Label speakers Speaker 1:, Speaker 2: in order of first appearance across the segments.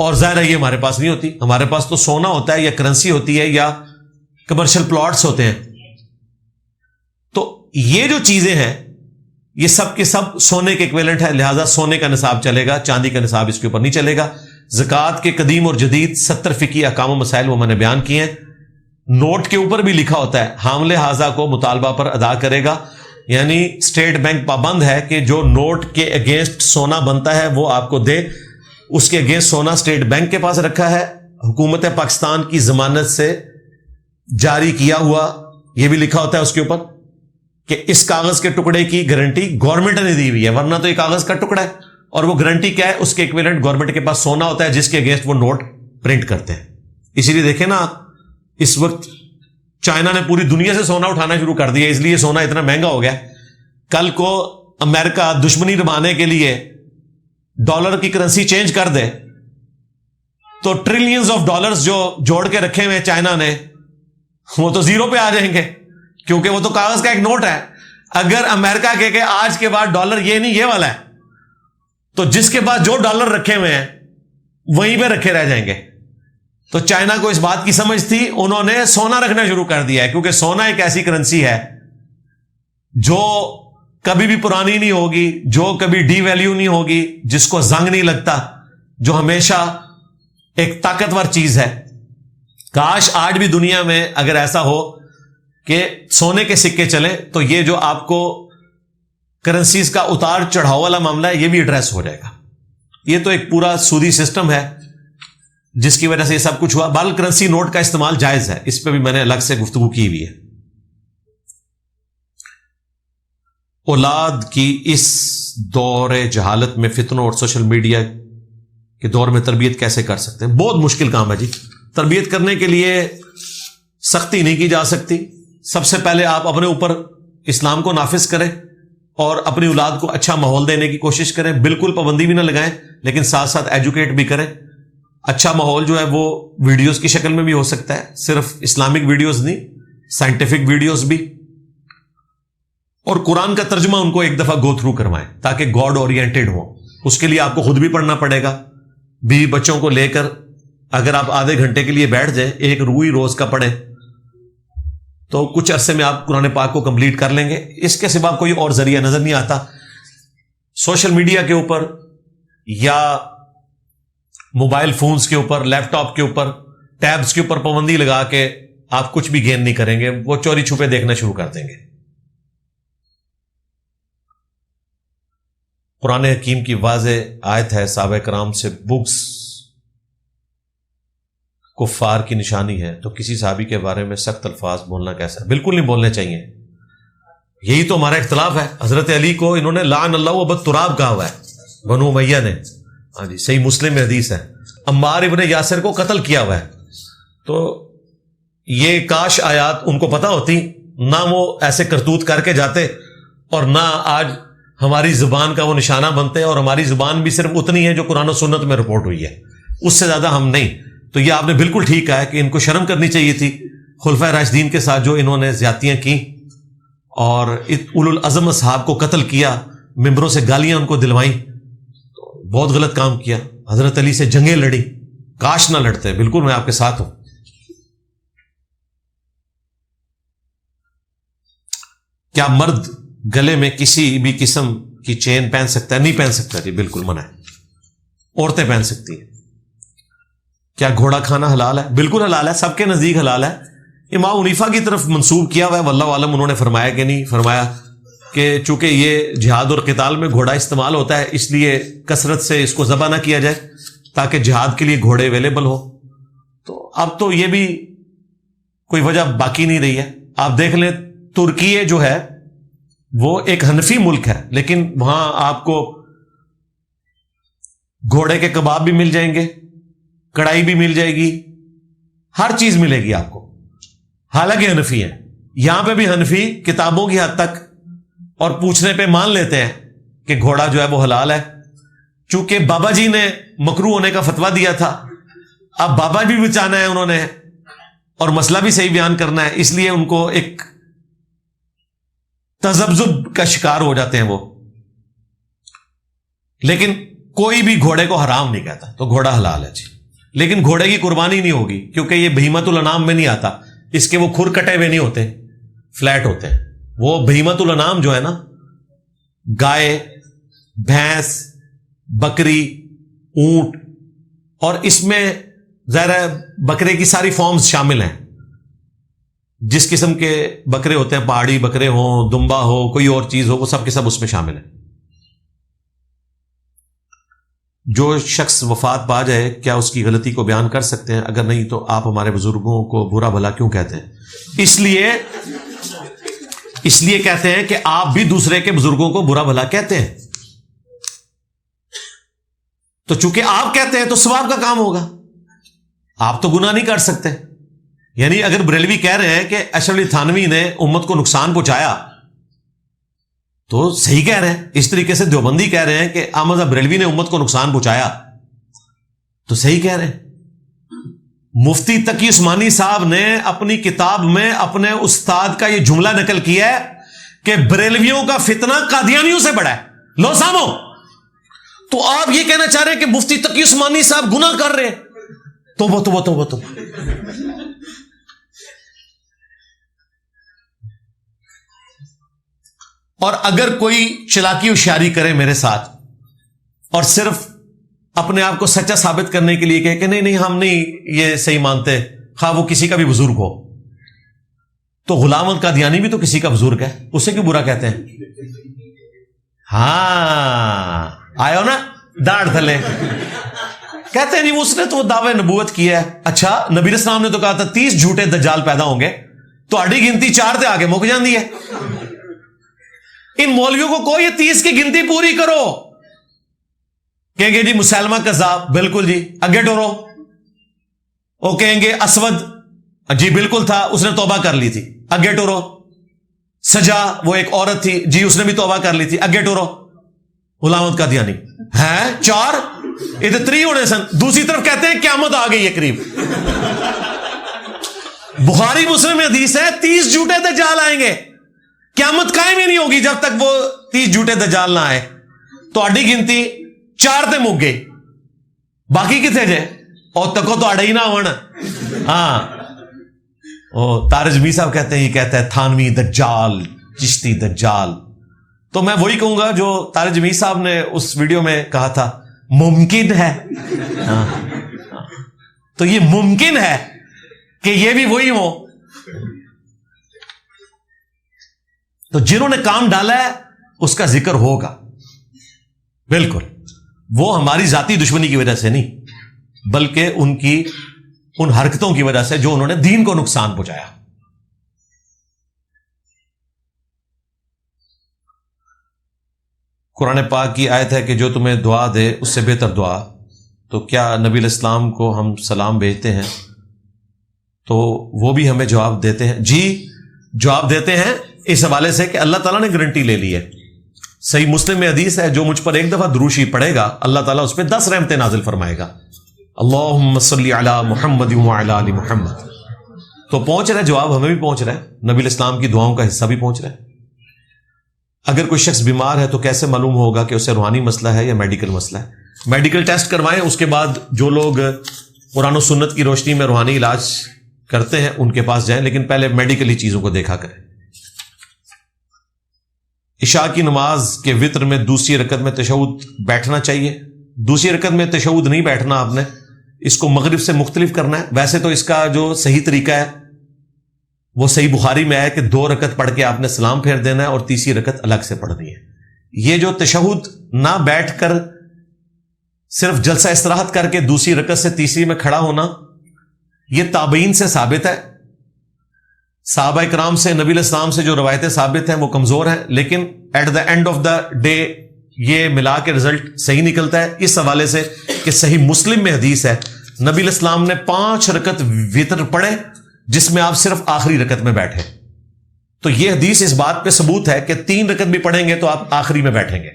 Speaker 1: اور ظاہر ہے یہ ہمارے پاس نہیں ہوتی. ہمارے پاس تو سونا ہوتا ہے یا کرنسی ہوتی ہے یا کمرشل پلاٹس ہوتے ہیں. تو یہ جو چیزیں ہیں یہ سب کے سب سونے کے ایکویلنٹ ہے, لہذا سونے کا نصاب چلے گا, چاندی کا نصاب اس کے اوپر نہیں چلے گا. زکوٰۃ کے قدیم اور جدید 70 فقہی احکام و مسائل وہ میں نے بیان کیے ہیں. نوٹ کے اوپر بھی لکھا ہوتا ہے حامل حاضہ کو مطالبہ پر ادا کرے گا, یعنی اسٹیٹ بینک پابند ہے کہ جو نوٹ کے اگینسٹ سونا بنتا ہے وہ آپ کو دے. اس کے اگینسٹ سونا اسٹیٹ بینک کے پاس رکھا ہے, حکومت پاکستان کی ضمانت سے جاری کیا ہوا, یہ بھی لکھا ہوتا ہے اس کے اوپر کہ اس کاغذ کے ٹکڑے کی گارنٹی گورنمنٹ نے دی ہوئی ہے, ورنہ تو یہ کاغذ کا ٹکڑا ہے. اور وہ گارنٹی کیا ہے, اس کے ایکویلنٹ گورنمنٹ کے پاس سونا ہوتا ہے جس کے اگینسٹ وہ نوٹ پرنٹ کرتے ہیں. اسی لیے دیکھیں نا, اس وقت چائنا نے پوری دنیا سے سونا اٹھانا شروع کر دیا, اس لیے سونا اتنا مہنگا ہو گیا. کل کو امریکہ دشمنی نبھانے کے لیے ڈالر کی کرنسی چینج کر دے تو ٹریلینز آف ڈالرز جو جوڑ کے رکھے ہوئے چائنا نے وہ تو زیرو پہ آ جائیں گے, کیونکہ وہ تو کاغذ کا ایک نوٹ ہے. اگر امریکہ کہ آج کے بعد ڈالر یہ نہیں یہ والا ہے, تو جس کے بعد جو ڈالر رکھے ہوئے ہیں وہیں پہ رکھے رہ جائیں گے. تو چائنا کو اس بات کی سمجھ تھی, انہوں نے سونا رکھنا شروع کر دیا ہے, کیونکہ سونا ایک ایسی کرنسی ہے جو کبھی بھی پرانی نہیں ہوگی, جو کبھی ڈی ویلیو نہیں ہوگی, جس کو زنگ نہیں لگتا, جو ہمیشہ ایک طاقتور چیز ہے. کاش آج بھی دنیا میں اگر ایسا ہو کہ سونے کے سکے چلیں تو یہ جو آپ کو کرنسیز کا اتار چڑھاؤ والا معاملہ ہے یہ بھی ایڈریس ہو جائے گا. یہ تو ایک پورا سودی سسٹم ہے جس کی وجہ سے یہ سب کچھ ہوا. بال کرنسی نوٹ کا استعمال جائز ہے, اس پہ بھی میں نے الگ سے گفتگو کی ہوئی ہے. اولاد کی اس دور جہالت میں فتنوں اور سوشل میڈیا کے دور میں تربیت کیسے کر سکتے ہیں؟ بہت مشکل کام ہے جی. تربیت کرنے کے لیے سختی نہیں کی جا سکتی. سب سے پہلے آپ اپنے اوپر اسلام کو نافذ کریں اور اپنی اولاد کو اچھا ماحول دینے کی کوشش کریں. بالکل پابندی بھی نہ لگائیں, لیکن ساتھ ساتھ ایجوکیٹ بھی کریں. اچھا ماحول جو ہے وہ ویڈیوز کی شکل میں بھی ہو سکتا ہے, صرف اسلامک ویڈیوز نہیں, سائنٹیفک ویڈیوز بھی. اور قرآن کا ترجمہ ان کو ایک دفعہ گو تھرو کروائیں تاکہ گاڈ اورینٹڈ ہو. اس کے لیے آپ کو خود بھی پڑھنا پڑے گا. بیوی بچوں کو لے کر اگر آپ آدھے گھنٹے کے لیے بیٹھ جائیں, ایک روئی روز کا پڑھیں, تو کچھ عرصے میں آپ قرآن پاک کو کمپلیٹ کر لیں گے. اس کے سوا کوئی اور ذریعہ نظر نہیں آتا. سوشل میڈیا کے اوپر یا موبائل فونز کے اوپر, لیپ ٹاپ کے اوپر, ٹیبز کے اوپر پابندی لگا کے آپ کچھ بھی گین نہیں کریں گے, وہ چوری چھپے دیکھنا شروع کر دیں گے. قرآن حکیم کی واضح آیت ہے, صحابہ کرام سے بغض کفار کی نشانی ہے, تو کسی صحابی کے بارے میں سخت الفاظ بولنا کیسا ہے؟ بالکل نہیں بولنے چاہیے. یہی تو ہمارا اختلاف ہے. حضرت علی کو انہوں نے لعن اللہ ابو تراب کہا ہوا ہے بنو امیہ نے. ہاں جی, صحیح مسلم میں حدیث ہے. عمار ابن یاسر کو قتل کیا ہوا ہے. تو یہ کاش آیات ان کو پتہ ہوتی, نہ وہ ایسے کرتوت کر کے جاتے اور نہ آج ہماری زبان کا وہ نشانہ بنتے. اور ہماری زبان بھی صرف اتنی ہے جو قرآن و سنت میں رپورٹ ہوئی ہے, اس سے زیادہ ہم نہیں. تو یہ آپ نے بالکل ٹھیک کہا ہے کہ ان کو شرم کرنی چاہیے تھی خلفائے راشدین کے ساتھ جو انہوں نے زیادتیاں کی اور اولو العزم اصحاب کو قتل کیا, ممبروں سے گالیاں ان کو دلوائیں. بہت غلط کام کیا. حضرت علی سے جنگیں لڑی, کاش نہ لڑتے. بالکل میں آپ کے ساتھ ہوں. کیا مرد گلے میں کسی بھی قسم کی چین پہن سکتا ہے؟ نہیں پہن سکتا جی, بالکل منع ہے. عورتیں پہن سکتی ہیں. کیا گھوڑا کھانا حلال ہے؟ بالکل حلال ہے, سب کے نزدیک حلال ہے. امام حنیفہ کی طرف منسوب کیا ہوا ہے, واللہ عالم انہوں نے فرمایا کہ نہیں فرمایا کہ چونکہ یہ جہاد اور قتال میں گھوڑا استعمال ہوتا ہے اس لیے کثرت سے اس کو ذبح نہ کیا جائے تاکہ جہاد کے لیے گھوڑے اویلیبل ہو. تو اب تو یہ بھی کوئی وجہ باقی نہیں رہی ہے. آپ دیکھ لیں ترکیے جو ہے وہ ایک حنفی ملک ہے, لیکن وہاں آپ کو گھوڑے کے کباب بھی مل جائیں گے, کڑھائی بھی مل جائے گی, ہر چیز ملے گی آپ کو, حالانکہ حنفی ہے. یہاں پہ بھی حنفی کتابوں کی حد تک اور پوچھنے پہ مان لیتے ہیں کہ گھوڑا جو ہے وہ حلال ہے. چونکہ بابا جی نے مکروہ ہونے کا فتویٰ دیا تھا, اب بابا بھی بچانا ہے انہوں نے اور مسئلہ بھی صحیح بیان کرنا ہے, اس لیے ان کو ایک تذبذب کا شکار ہو جاتے ہیں وہ. لیکن کوئی بھی گھوڑے کو حرام نہیں کہتا، تو گھوڑا حلال ہے جی، لیکن گھوڑے کی قربانی نہیں ہوگی کیونکہ یہ بہیمۃ الانام میں نہیں آتا، اس کے وہ کھر کٹے ہوئے نہیں ہوتے، فلیٹ ہوتے ہیں۔ وہ بہیمۃ الانام جو ہے نا، گائے، بھینس، بکری، اونٹ، اور اس میں ظاہر ہے بکرے کی ساری فارمز شامل ہیں، جس قسم کے بکرے ہوتے ہیں، پہاڑی بکرے ہوں، دمبا ہو، کوئی اور چیز ہو، وہ سب کے سب اس میں شامل ہیں۔ جو شخص وفات پا جائے کیا اس کی غلطی کو بیان کر سکتے ہیں؟ اگر نہیں تو آپ ہمارے بزرگوں کو برا بھلا کیوں کہتے ہیں؟ اس لیے کہتے ہیں کہ آپ بھی دوسرے کے بزرگوں کو برا بھلا کہتے ہیں، تو چونکہ آپ کہتے ہیں تو ثواب کا کام ہوگا، آپ تو گناہ نہیں کر سکتے۔ یعنی اگر بریلوی کہہ رہے ہیں کہ اشرف علی تھانوی نے امت کو نقصان پہنچایا تو صحیح کہہ رہے ہیں، اس طریقے سے دیوبندی کہہ رہے ہیں کہ احمد بریلوی نے امت کو نقصان پہنچایا تو صحیح کہہ رہے ہیں۔ مفتی تقی عثمانی صاحب نے اپنی کتاب میں اپنے استاد کا یہ جملہ نقل کیا ہے کہ بریلویوں کا فتنہ قادیانیوں سے بڑا ہے، لو سامو۔ تو آپ یہ کہنا چاہ رہے ہیں کہ مفتی تقی عثمانی صاحب گناہ کر رہے ہیں؟ توبہ۔ اور اگر کوئی چلاکی ہوشیاری کرے میرے ساتھ اور صرف اپنے آپ کو سچا ثابت کرنے کے لیے کہ نہیں ہم نہیں یہ صحیح مانتے، خواہ وہ کسی کا بھی بزرگ ہو، تو غلام احمد قادیانی بھی تو کسی کا بزرگ ہے، اسے کیوں برا کہتے ہیں؟ ہاں آئے نا داڑھ تھلے، کہتے ہیں نہیں اس نے تو دعوے نبوت کیا ہے۔ اچھا نبی علیہ السلام نے تو کہا تھا 30 جھوٹے دجال پیدا ہوں گے، تو اڈی گنتی 4 تے آگے مک جاندی ہے۔ ان مولویوں کو کوئی 30 کی گنتی پوری کرو، کہیں گے جی مسلمہ کذاب، بالکل جی، اگے ٹورو۔ وہ کہیں گے اسود، جی بالکل تھا، اس نے توبہ کر لی تھی، اگے ٹورو۔ سجا وہ ایک عورت تھی، جی اس نے بھی توبہ کر لی تھی، اگے ٹورو۔ غلام احمد قادیانی ہیں 4، ادھر 3 ہونے سن، دوسری طرف کہتے ہیں قیامت آ گئی ہے قریب۔ بخاری مسلم میں حدیث ہے 30 جھوٹے دجال آئیں گے، قیامت قائم ہی نہیں ہوگی جب تک وہ 30 جھوٹے دجال نہ آئے۔ تو اڈی گنتی 4 تے مک گئی، باقی کتنے جے اور تکو تو اڑا ہی نہ ہونا۔ ہاں تارج می صاحب کہتے ہیں، یہ کہتا ہے تھانوی دجال، چشتی دجال۔ تو میں وہی کہوں گا جو تارج می صاحب نے اس ویڈیو میں کہا تھا، ممکن ہے۔ تو یہ ممکن ہے کہ یہ بھی وہی ہو۔ تو جنہوں نے کام ڈالا ہے اس کا ذکر ہوگا، بالکل، وہ ہماری ذاتی دشمنی کی وجہ سے نہیں بلکہ ان کی ان حرکتوں کی وجہ سے جو انہوں نے دین کو نقصان پہنچایا۔ قرآن پاک کی آیت ہے کہ جو تمہیں دعا دے اس سے بہتر دعا، تو کیا نبی علیہ السلام کو ہم سلام بھیجتے ہیں تو وہ بھی ہمیں جواب دیتے ہیں؟ جی جواب دیتے ہیں، اس حوالے سے کہ اللہ تعالیٰ نے گارنٹی لے لی ہے۔ صحیح مسلم میں حدیث ہے، جو مجھ پر ایک دفعہ دروشی پڑھے گا اللہ تعالیٰ اس پہ 10 رحمتیں نازل فرمائے گا۔ اللہم صلی علی محمد وعلی آل محمد۔ تو پہنچ رہا ہے، جواب ہمیں بھی پہنچ رہا ہے، نبی علیہ السلام کی دعاؤں کا حصہ بھی پہنچ رہا ہے۔ اگر کوئی شخص بیمار ہے تو کیسے معلوم ہوگا کہ اسے روحانی مسئلہ ہے یا میڈیکل مسئلہ ہے؟ میڈیکل ٹیسٹ کروائیں، اس کے بعد جو لوگ قرآن و سنت کی روشنی میں روحانی علاج کرتے ہیں ان کے پاس جائیں، لیکن پہلے میڈیکلی چیزوں کو دیکھا کریں۔ عشاء کی نماز کے وتر میں دوسری رکعت میں تشہد بیٹھنا چاہیے؟ دوسری رکعت میں تشہد نہیں بیٹھنا، آپ نے اس کو مغرب سے مختلف کرنا ہے۔ ویسے تو اس کا جو صحیح طریقہ ہے وہ صحیح بخاری میں ہے کہ 2 رکعت پڑھ کے آپ نے سلام پھیر دینا ہے اور تیسری رکعت الگ سے پڑھنی ہے۔ یہ جو تشہد نہ بیٹھ کر صرف جلسہ استراحت کر کے دوسری رکعت سے تیسری میں کھڑا ہونا، یہ تابعین سے ثابت ہے۔ صحابہ کرام سے، نبی علیہ السلام سے جو روایتیں ثابت ہیں وہ کمزور ہیں، لیکن at the end of the day یہ ملا کے رزلٹ صحیح نکلتا ہے، اس حوالے سے کہ صحیح مسلم میں حدیث ہے نبی علیہ السلام نے 5 رکعت وتر پڑھے جس میں آپ صرف آخری رکعت میں بیٹھے۔ تو یہ حدیث اس بات پہ ثبوت ہے کہ 3 رکعت بھی پڑھیں گے تو آپ آخری میں بیٹھیں گے۔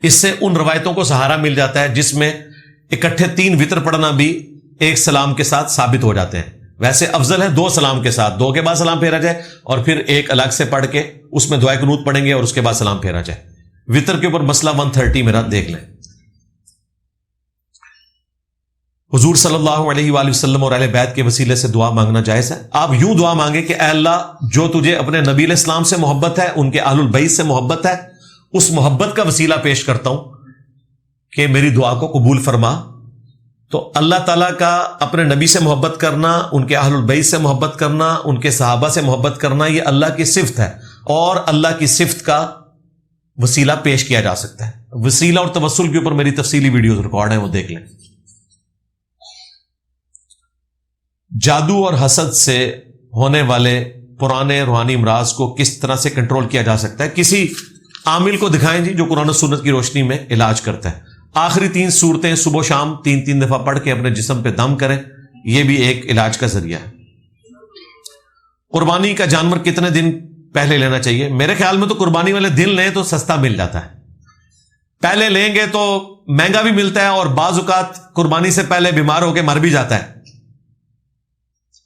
Speaker 1: اس سے ان روایتوں کو سہارا مل جاتا ہے جس میں اکٹھے 3 وتر پڑھنا بھی ایک سلام کے ساتھ ثابت ہو جاتے ہیں۔ ویسے افضل ہے 2 سلام کے ساتھ، 2 کے بعد سلام پھیرا جائے اور پھر ایک الگ سے پڑھ کے اس میں دعائے قنوت پڑھیں گے اور اس کے بعد سلام پھیرا جائے۔ وتر کے اوپر مسئلہ 130 میرا دیکھ لیں۔ حضور صلی اللہ علیہ وآلہ وسلم اور اہل بیت کے وسیلے سے دعا مانگنا جائز ہے. آپ یوں دعا مانگے کہ اے اللہ جو تجھے اپنے نبی علیہ السلام سے محبت ہے، ان کے اہل البیت سے محبت ہے، اس محبت کا وسیلہ پیش کرتا ہوں کہ میری دعا کو قبول فرما. تو اللہ تعالیٰ کا اپنے نبی سے محبت کرنا، ان کے اہل البیت سے محبت کرنا، ان کے صحابہ سے محبت کرنا، یہ اللہ کی صفت ہے، اور اللہ کی صفت کا وسیلہ پیش کیا جا سکتا ہے. وسیلہ اور توسل کے اوپر میری تفصیلی ویڈیوز ریکارڈ ہیں، وہ دیکھ لیں. جادو اور حسد سے ہونے والے پرانے روحانی امراض کو کس طرح سے کنٹرول کیا جا سکتا ہے؟ کسی عامل کو دکھائیں جی جو قرآن و سنت کی روشنی میں علاج کرتا ہے. آخری 3 صورتیں صبح و شام 3 دفعہ پڑھ کے اپنے جسم پہ دم کریں، یہ بھی ایک علاج کا ذریعہ ہے. قربانی کا جانور کتنے دن پہلے لینا چاہیے؟ میرے خیال میں تو قربانی والے دن لیں تو سستا مل جاتا ہے. پہلے لیں گے تو مہنگا بھی ملتا ہے، اور بعض اوقات قربانی سے پہلے بیمار ہو کے مر بھی جاتا ہے،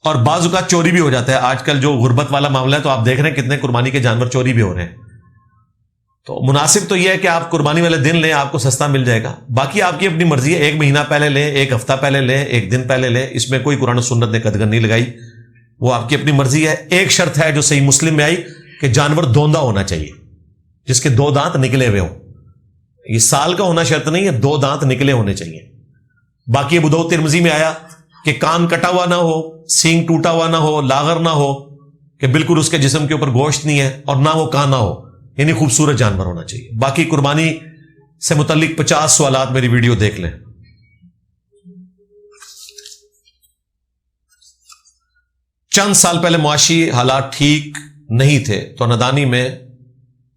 Speaker 1: اور بعض اوقات چوری بھی ہو جاتا ہے. آج کل جو غربت والا معاملہ ہے تو آپ دیکھ رہے ہیں کتنے قربانی کے جانور چوری بھی ہو رہے ہیں. تو مناسب تو یہ ہے کہ آپ قربانی والے دن لیں، آپ کو سستا مل جائے گا. باقی آپ کی اپنی مرضی ہے، 1 مہینہ پہلے لیں، 1 ہفتہ پہلے لیں، 1 دن پہلے لیں، اس میں کوئی قرآن و سنت نے قدغن نہیں لگائی، وہ آپ کی اپنی مرضی ہے. ایک شرط ہے جو صحیح مسلم میں آئی کہ جانور دوندا ہونا چاہیے، جس کے 2 دانت نکلے ہوئے ہوں. یہ سال کا ہونا شرط نہیں ہے، 2 دانت نکلے ہونے چاہیے. باقی ابو داؤد ترمذی میں آیا کہ کان کٹا ہوا نہ ہو، سینگ ٹوٹا ہوا نہ ہو، لاغر نہ ہو، کہ بالکل اس کے جسم کے اوپر گوشت نہیں ہے، اور نہ وہ کانا ہو، یعنی خوبصورت جانور ہونا چاہیے. باقی قربانی سے متعلق 50 سوالات میری ویڈیو دیکھ لیں. چند سال پہلے معاشی حالات ٹھیک نہیں تھے تو نادانی میں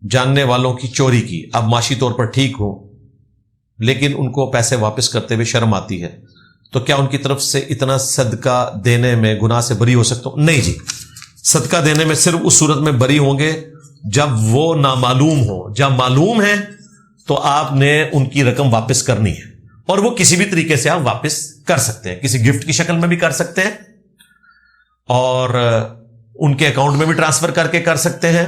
Speaker 1: جاننے والوں کی چوری کی. اب معاشی طور پر ٹھیک ہو لیکن ان کو پیسے واپس کرتے ہوئے شرم آتی ہے، تو کیا ان کی طرف سے اتنا صدقہ دینے میں گناہ سے بری ہو سکتا ہوں؟ نہیں جی، صدقہ دینے میں صرف اس صورت میں بری ہوں گے جب وہ نامعلوم ہو. جب معلوم ہے تو آپ نے ان کی رقم واپس کرنی ہے، اور وہ کسی بھی طریقے سے آپ واپس کر سکتے ہیں. کسی گفٹ کی شکل میں بھی کر سکتے ہیں، اور ان کے اکاؤنٹ میں بھی ٹرانسفر کر کے کر سکتے ہیں،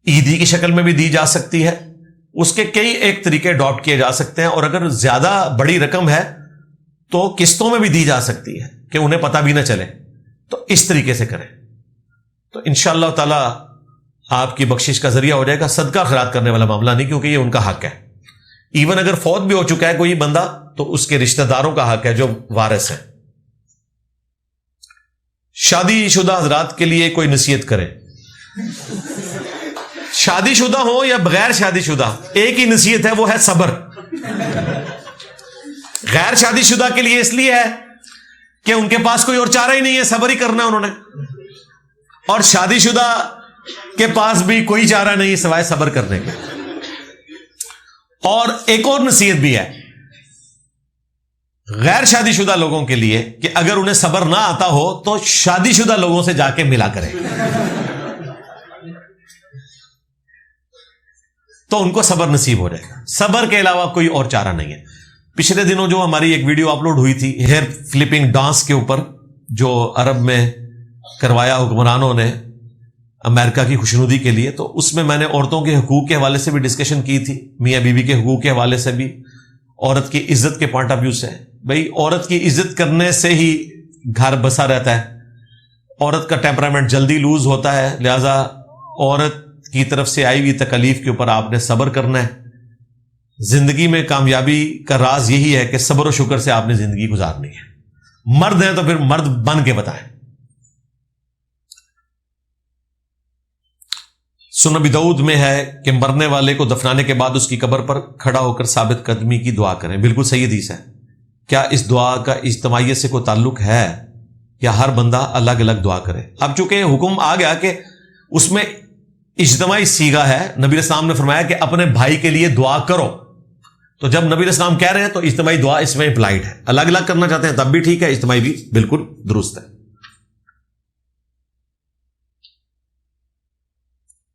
Speaker 1: عیدی کی شکل میں بھی دی جا سکتی ہے. اس کے کئی ایک طریقے اڈاپٹ کیے جا سکتے ہیں، اور اگر زیادہ بڑی رقم ہے تو قسطوں میں بھی دی جا سکتی ہے کہ انہیں پتہ بھی نہ چلے. تو اس طریقے سے کریں تو انشاءاللہ تعالی آپ کی بخشش کا ذریعہ ہو جائے گا. صدقہ خیرات کرنے والا معاملہ نہیں، کیونکہ یہ ان کا حق ہے. ایون اگر فوت بھی ہو چکا ہے کوئی بندہ تو اس کے رشتہ داروں کا حق ہے جو وارث ہے. شادی شدہ حضرات کے لیے کوئی نصیحت کریں. شادی شدہ ہو یا بغیر شادی شدہ، ایک ہی نصیحت ہے، وہ ہے صبر. غیر شادی شدہ کے لیے اس لیے ہے کہ ان کے پاس کوئی اور چارہ ہی نہیں ہے، صبر ہی کرنا ہے انہوں نے. اور شادی شدہ کے پاس بھی کوئی چارہ نہیں سوائے صبر کرنے کے. اور ایک اور نصیحت بھی ہے غیر شادی شدہ لوگوں کے لیے کہ اگر انہیں صبر نہ آتا ہو تو شادی شدہ لوگوں سے جا کے ملا کریں، تو ان کو صبر نصیب ہو جائے گا. صبر کے علاوہ کوئی اور چارہ نہیں ہے. پچھلے دنوں جو ہماری ایک ویڈیو اپلوڈ ہوئی تھی ہیئر فلپنگ ڈانس کے اوپر، جو عرب میں کروایا حکمرانوں نے امریکہ کی خوشنودی کے لیے، تو اس میں نے عورتوں کے حقوق کے حوالے سے بھی ڈسکشن کی تھی، میاں بیوی کے حقوق کے حوالے سے بھی، عورت کی عزت کے پوائنٹ آف ویو سے. بھئی عورت کی عزت کرنے سے ہی گھر بسا رہتا ہے. عورت کا ٹیمپرامنٹ جلدی لوز ہوتا ہے، لہذا عورت کی طرف سے آئی ہوئی تکلیف کے اوپر آپ نے صبر کرنا ہے. زندگی میں کامیابی کا راز یہی ہے کہ صبر و شکر سے آپ نے زندگی گزارنی ہے. مرد ہیں تو پھر مرد بن کے بتائیں. سنن ابی داؤد میں ہے کہ مرنے والے کو دفنانے کے بعد اس کی قبر پر کھڑا ہو کر ثابت قدمی کی دعا کریں. بالکل صحیح حدیث ہے. کیا اس دعا کا اجتماعیت سے کوئی تعلق ہے یا ہر بندہ الگ الگ دعا کرے؟ اب چونکہ حکم آ گیا کہ اس میں اجتماعی صیغہ ہے، نبی علیہ السلام نے فرمایا کہ اپنے بھائی کے لیے دعا کرو، تو جب نبی علیہ السلام کہہ رہے ہیں تو اجتماعی دعا اس میں امپلائڈ ہے. الگ الگ کرنا چاہتے ہیں تب بھی ٹھیک ہے، اجتماعی بھی بالکل درست ہے.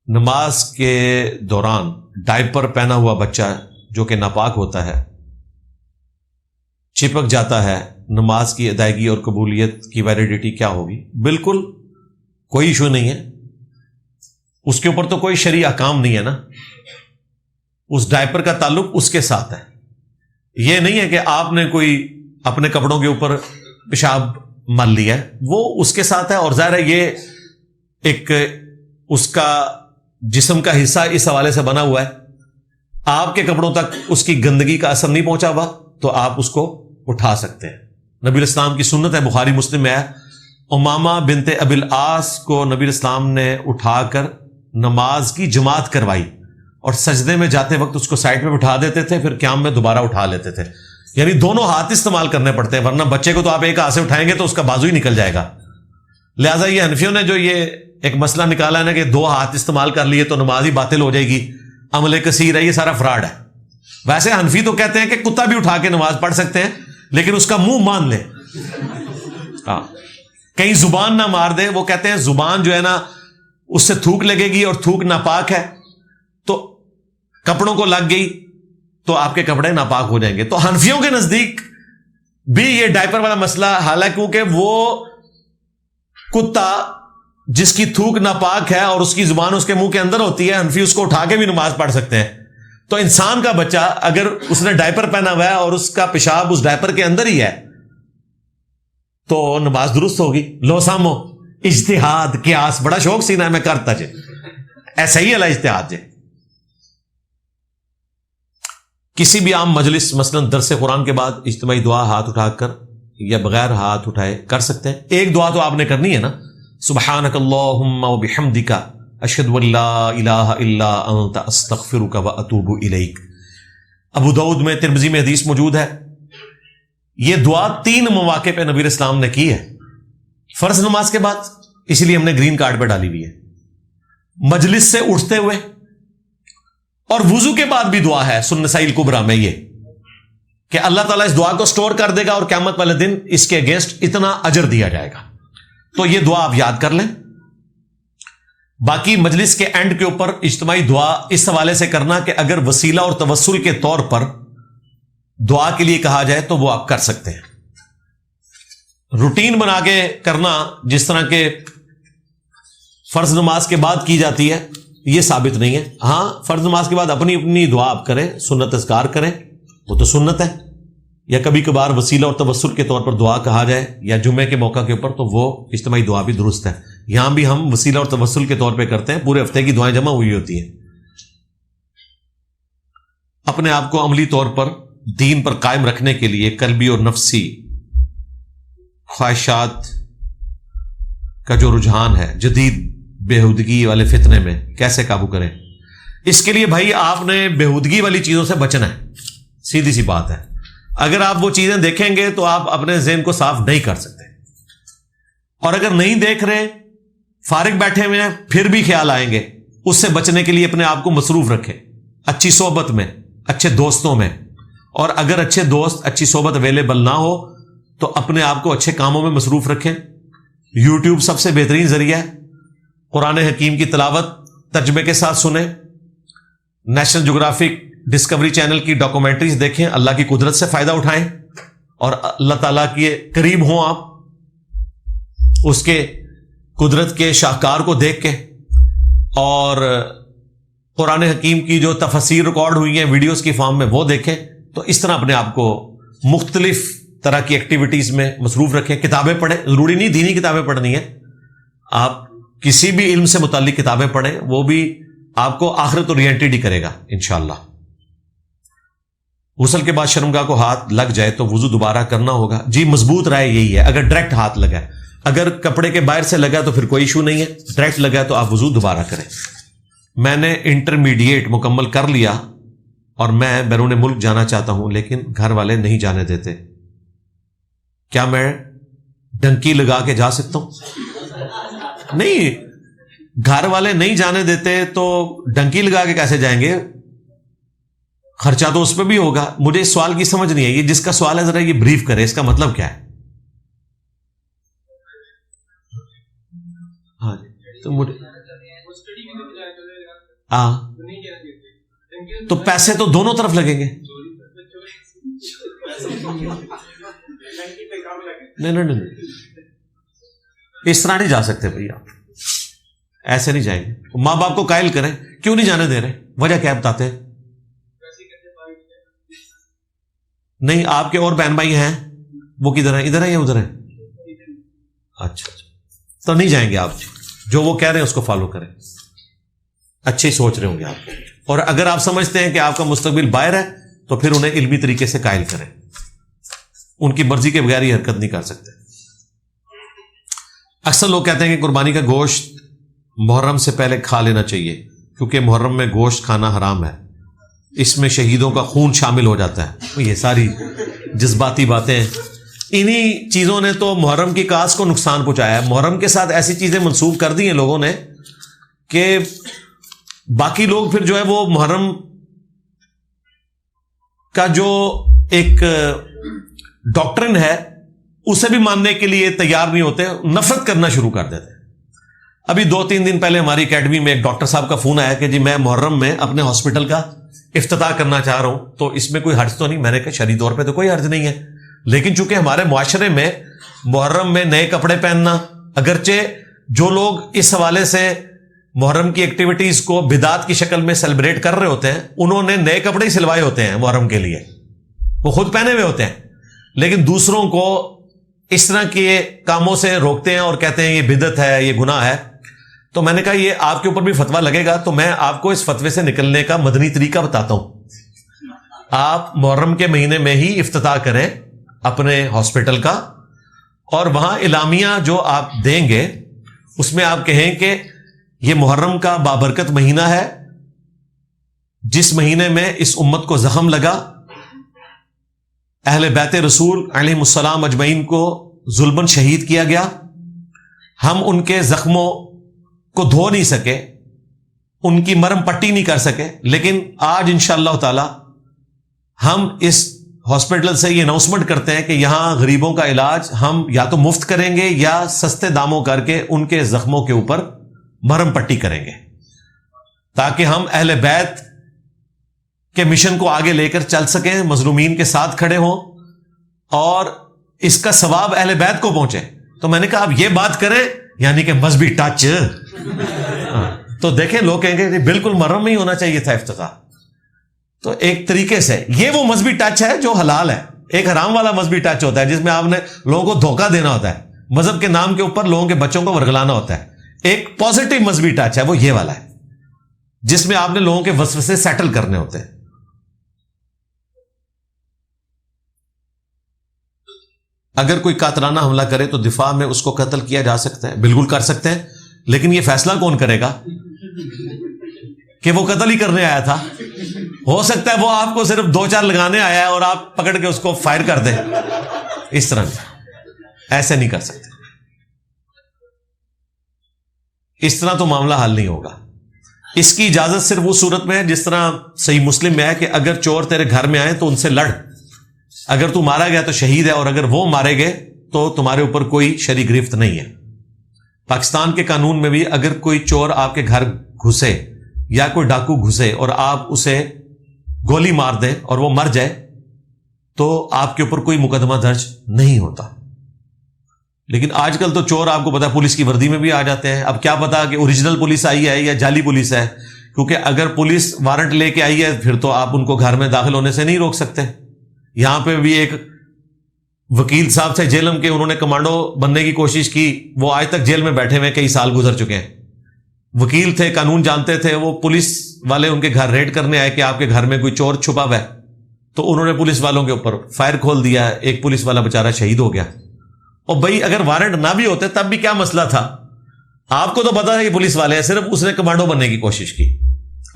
Speaker 1: نماز کے دوران ڈائپر پہنا ہوا بچہ جو کہ ناپاک ہوتا ہے چپک جاتا ہے، نماز کی ادائیگی اور قبولیت کی ویلیڈیٹی کیا ہوگی؟ بالکل کوئی ایشو نہیں ہے، اس کے اوپر تو کوئی شرعی احکام نہیں ہے نا. اس ڈائپر کا تعلق اس کے ساتھ ہے. یہ نہیں ہے کہ آپ نے کوئی اپنے کپڑوں کے اوپر پیشاب مل لیا ہے، وہ اس کے ساتھ ہے، اور ظاہر ہے یہ ایک اس کا جسم کا حصہ اس حوالے سے بنا ہوا ہے، آپ کے کپڑوں تک اس کی گندگی کا اثر نہیں پہنچا ہوا تو آپ اس کو اٹھا سکتے ہیں۔ نبی الاسلام کی سنت ہے، بخاری مسلم میں ہے، امامہ بنت ابی العاص کو نبی الاسلام نے اٹھا کر نماز کی جماعت کروائی، اور سجدے میں جاتے وقت اس کو سائڈ پہ بٹھا دیتے تھے، پھر قیام میں دوبارہ اٹھا لیتے تھے، یعنی دونوں ہاتھ استعمال کرنے پڑتے ہیں، ورنہ بچے کو تو آپ ایک ہاتھ سے اٹھائیں گے تو اس کا بازو ہی نکل جائے گا۔ لہٰذا یہ حنفیوں نے جو یہ ایک مسئلہ نکالا ہے نا کہ دو ہاتھ استعمال کر لیے تو نماز ہی باطل ہو جائے گی، عمل کثیر ہے، یہ سارا فراڈ ہے۔ ویسے حنفی تو کہتے ہیں کہ کتا بھی اٹھا کے نماز پڑھ سکتے ہیں، لیکن اس کا منہ مان لیں، ہاں کہیں زبان نہ مار دے۔ وہ کہتے ہیں زبان جو ہے نا اس سے تھوک لگے گی، اور تھوک ناپاک ہے تو کپڑوں کو لگ گئی تو آپ کے کپڑے ناپاک ہو جائیں گے۔ تو حنفیوں کے نزدیک بھی یہ ڈائپر والا مسئلہ، حالانکہ وہ کتا جس کی تھوک ناپاک ہے اور اس کی زبان اس کے منہ کے اندر ہوتی ہے، حنفی اس کو اٹھا کے بھی نماز پڑھ سکتے ہیں۔ تو انسان کا بچہ اگر اس نے ڈائپر پہنا ہوا ہے اور اس کا پیشاب اس ڈائپر کے اندر ہی ہے تو نماز درست ہوگی۔ لو سامو اجتہاد قیاس بڑا شوق سی نا میں کرتا جے، ایسا ہی اللہ اجتہاد جے۔ کسی بھی عام مجلس مثلا درس قرآن کے بعد اجتماعی دعا ہاتھ اٹھا کر یا بغیر ہاتھ اٹھائے کر سکتے ہیں۔ ایک دعا تو آپ نے کرنی ہے نا، سبحانک اللہم وبحمدک اشہد ان لا الہ الا انت استغفرک واتوب الیک۔ ابو داؤد میں، ترمذی میں حدیث موجود ہے۔ یہ دعا 3 مواقع پہ نبی اسلام نے کی ہے، فرض نماز کے بعد، اسی لیے ہم نے گرین کارڈ پہ ڈالی ہوئی ہے، مجلس سے اٹھتے ہوئے، اور وضو کے بعد بھی دعا ہے سنن نسائی الکبریٰ میں یہ کہ اللہ تعالیٰ اس دعا کو سٹور کر دے گا اور قیامت والے دن اس کے اگینسٹ اتنا اجر دیا جائے گا۔ تو یہ دعا آپ یاد کر لیں۔ باقی مجلس کے اینڈ کے اوپر اجتماعی دعا اس حوالے سے کرنا کہ اگر وسیلہ اور توسل کے طور پر دعا کے لیے کہا جائے تو وہ آپ کر سکتے ہیں۔ روٹین بنا کے کرنا جس طرح کے فرض نماز کے بعد کی جاتی ہے یہ ثابت نہیں ہے۔ ہاں فرض نماز کے بعد اپنی اپنی دعا آپ کریں، سنت اذکار کریں، وہ تو سنت ہے، یا کبھی کبھار وسیلہ اور توسل کے طور پر دعا کہا جائے یا جمعے کے موقع کے اوپر تو وہ اجتماعی دعا بھی درست ہے۔ یہاں بھی ہم وسیلہ اور توسل کے طور پہ کرتے ہیں، پورے ہفتے کی دعائیں جمع ہوئی ہوتی ہیں۔ اپنے آپ کو عملی طور پر دین پر قائم رکھنے کے لیے قلبی اور نفسی خواہشات کا جو رجحان ہے جدید بےہودگی والے فتنے میں کیسے قابو کریں، اس کے لیے بھائی آپ نے بےہودگی والی چیزوں سے بچنا ہے، سیدھی سی بات ہے۔ اگر آپ وہ چیزیں دیکھیں گے تو آپ اپنے ذہن کو صاف نہیں کر سکتے، اور اگر نہیں دیکھ رہے، فارغ بیٹھے ہوئے ہیں، پھر بھی خیال آئیں گے، اس سے بچنے کے لیے اپنے آپ کو مصروف رکھیں اچھی صحبت میں، اچھے دوستوں میں، اور اگر اچھے دوست اچھی صحبت اویلیبل نہ ہو تو اپنے آپ کو اچھے کاموں میں مصروف رکھیں۔ یوٹیوب سب سے بہترین ذریعہ ہے، قرآن حکیم کی تلاوت ترجمے کے ساتھ سنیں، نیشنل جغرافک ڈسکوری چینل کی ڈاکومنٹریز دیکھیں، اللہ کی قدرت سے فائدہ اٹھائیں، اور اللہ تعالیٰ کے قریب ہوں آپ اس کے قدرت کے شاہکار کو دیکھ کے، اور قرآن حکیم کی جو تفسیر ریکارڈ ہوئی ہیں ویڈیوز کی فارم میں وہ دیکھیں۔ تو اس طرح اپنے آپ کو مختلف طرح کی ایکٹیویٹیز میں مصروف رکھیں۔ کتابیں پڑھیں، ضروری نہیں دینی کتابیں پڑھنی ہیں، آپ کسی بھی علم سے متعلق کتابیں پڑھیں، وہ بھی آپ کو آخرت اورینٹڈ ہی کرے گا انشاءاللہ۔ غسل کے بعد شرمگاہ کو ہاتھ لگ جائے تو وضو دوبارہ کرنا ہوگا؟ جی مضبوط رائے یہی ہے، اگر ڈائریکٹ ہاتھ لگا ہے، اگر کپڑے کے باہر سے لگا تو پھر کوئی ایشو نہیں ہے، ڈائریکٹ لگا تو آپ وضو دوبارہ کریں۔ میں نے انٹرمیڈیٹ مکمل کر لیا اور میں بیرون ملک جانا چاہتا ہوں لیکن گھر والے نہیں جانے دیتے، کیا میں ڈنکی لگا کے جا سکتا ہوں؟ نہیں، گھر والے نہیں جانے دیتے تو ڈنکی لگا کے کیسے جائیں گے؟ خرچہ تو اس پہ بھی ہوگا۔ مجھے اس سوال کی سمجھ نہیں ہے، یہ جس کا سوال ہے ذرا یہ بریف کرے، اس کا مطلب کیا ہے؟ ہاں تو مجھے تو پیسے تو دونوں طرف لگیں گے۔ نہیں، اس طرح نہیں جا سکتے بھائی، آپ ایسے نہیں جائیں گے۔ ماں باپ کو قائل کریں، کیوں نہیں جانے دے رہے، وجہ کیا بتاتے ہیں؟ نہیں، آپ کے اور بہن بھائی ہیں، وہ کدھر ہے, ادھر ہے یا ادھر ہے؟ اچھا تو نہیں جائیں گے آپ, جو وہ کہہ رہے ہیں اس کو فالو کریں, اچھے سوچ رہے ہوں گے آپ. اور اگر آپ سمجھتے ہیں کہ آپ کا مستقبل باہر ہے تو پھر انہیں علمی طریقے سے قائل کریں, ان کی مرضی کے بغیر یہ حرکت نہیں کر سکتے. اکثر لوگ کہتے ہیں کہ قربانی کا گوشت محرم سے پہلے کھا لینا چاہیے کیونکہ محرم میں گوشت کھانا حرام ہے, اس میں شہیدوں کا خون شامل ہو جاتا ہے. یہ ساری جذباتی باتیں ہیں. انہی چیزوں نے تو محرم کی کاس کو نقصان پہنچایا ہے. محرم کے ساتھ ایسی چیزیں منسوب کر دی ہیں لوگوں نے کہ باقی لوگ پھر جو ہے وہ محرم کا جو ایک ڈاکٹرن ہے اسے بھی ماننے کے لیے تیار نہیں ہوتے, نفرت کرنا شروع کر دیتے. ابھی 2-3 دن پہلے ہماری اکیڈمی میں ایک ڈاکٹر صاحب کا فون آیا کہ جی میں محرم میں اپنے ہاسپٹل کا افتتاح کرنا چاہ رہا ہوں, تو اس میں کوئی حرج تو نہیں؟ میں نے کہا شرعی طور پہ تو کوئی حرج نہیں ہے, لیکن چونکہ ہمارے معاشرے میں محرم میں نئے کپڑے پہننا, اگرچہ جو لوگ اس حوالے سے محرم کی ایکٹیویٹیز کو بدعت کی شکل میں سیلیبریٹ کر رہے ہوتے ہیں, انہوں نے نئے کپڑے ہی سلوائے ہوتے ہیں محرم کے لیے, وہ خود پہنے ہوئے ہوتے ہیں, لیکن دوسروں کو اس طرح کے کاموں سے روکتے ہیں اور کہتے ہیں یہ بدعت ہے, یہ گناہ ہے. تو میں نے کہا یہ آپ کے اوپر بھی فتویٰ لگے گا, تو میں آپ کو اس فتوے سے نکلنے کا مدنی طریقہ بتاتا ہوں. آپ محرم کے مہینے میں ہی افتتاح کریں اپنے ہاسپٹل کا, اور وہاں اعلامیہ جو آپ دیں گے اس میں آپ کہیں کہ یہ محرم کا بابرکت مہینہ ہے, جس مہینے میں اس امت کو زخم لگا, اہل بیت رسول علیہ السلام اجمعین کو ظلماً شہید کیا گیا, ہم ان کے زخموں کو دھو نہیں سکے, ان کی مرہم پٹی نہیں کر سکے, لیکن آج انشاءاللہ تعالی ہم اس ہاسپٹل سے یہ اناؤنسمنٹ کرتے ہیں کہ یہاں غریبوں کا علاج ہم یا تو مفت کریں گے یا سستے داموں کر کے ان کے زخموں کے اوپر مرہم پٹی کریں گے, تاکہ ہم اہل بیت کے مشن کو آگے لے کر چل سکیں, مظلومین کے ساتھ کھڑے ہوں اور اس کا ثواب اہل بیت کو پہنچے. تو میں نے کہا آپ یہ بات کریں, یعنی کہ مذہبی ٹچ. تو دیکھیں لوگ کہیں گے بالکل محرم میں ہی ہونا چاہیے تھا افتتاح. تو ایک طریقے سے یہ وہ مذہبی ٹچ ہے جو حلال ہے. ایک حرام والا مذہبی ٹچ ہوتا ہے جس میں آپ نے لوگوں کو دھوکہ دینا ہوتا ہے, مذہب کے نام کے اوپر لوگوں کے بچوں کو ورگلانا ہوتا ہے. ایک پازیٹیو مذہبی ٹچ ہے وہ یہ والا ہے جس میں آپ نے لوگوں کے وسوسے سیٹل کرنے ہوتے ہیں. اگر کوئی قاتلانہ حملہ کرے تو دفاع میں اس کو قتل کیا جا سکتا ہے, بالکل کر سکتے ہیں, لیکن یہ فیصلہ کون کرے گا کہ وہ قتل ہی کرنے آیا تھا؟ ہو سکتا ہے وہ آپ کو صرف 2-4 لگانے آیا ہے اور آپ پکڑ کے اس کو فائر کر دیں. اس طرح ایسے نہیں کر سکتے, اس طرح تو معاملہ حل نہیں ہوگا. اس کی اجازت صرف اس صورت میں ہے جس طرح صحیح مسلم میں ہے کہ اگر چور تیرے گھر میں آئے تو ان سے لڑ, اگر تو مارا گیا تو شہید ہے, اور اگر وہ مارے گئے تو تمہارے اوپر کوئی شرعی گرفت نہیں ہے. پاکستان کے قانون میں بھی اگر کوئی چور آپ کے گھر گھسے یا کوئی ڈاکو گھسے اور آپ اسے گولی مار دیں اور وہ مر جائے تو آپ کے اوپر کوئی مقدمہ درج نہیں ہوتا. لیکن آج کل تو چور آپ کو پتا پولیس کی وردی میں بھی آ جاتے ہیں. اب کیا پتا کہ اوریجنل پولیس آئی ہے یا جعلی پولیس ہے, کیونکہ اگر پولیس وارنٹ لے کے آئی ہے پھر تو آپ ان کو گھر میں داخل ہونے سے نہیں روک سکتے. یہاں پہ بھی ایک وکیل صاحب سے جیلم کے, انہوں نے کمانڈو بننے کی کوشش کی, وہ آج تک جیل میں بیٹھے ہوئے, کئی سال گزر چکے ہیں. وکیل تھے, قانون جانتے تھے, وہ پولیس والے ان کے گھر ریڈ کرنے آئے کہ آپ کے گھر میں کوئی چور چھپا ہوا ہے, تو انہوں نے پولیس والوں کے اوپر فائر کھول دیا, ایک پولیس والا بیچارہ شہید ہو گیا. اور بھائی اگر وارنٹ نہ بھی ہوتے تب بھی کیا مسئلہ تھا؟ آپ کو تو پتا ہے کہ پولیس والے ہیں, صرف اس نے کمانڈو بننے کی کوشش کی.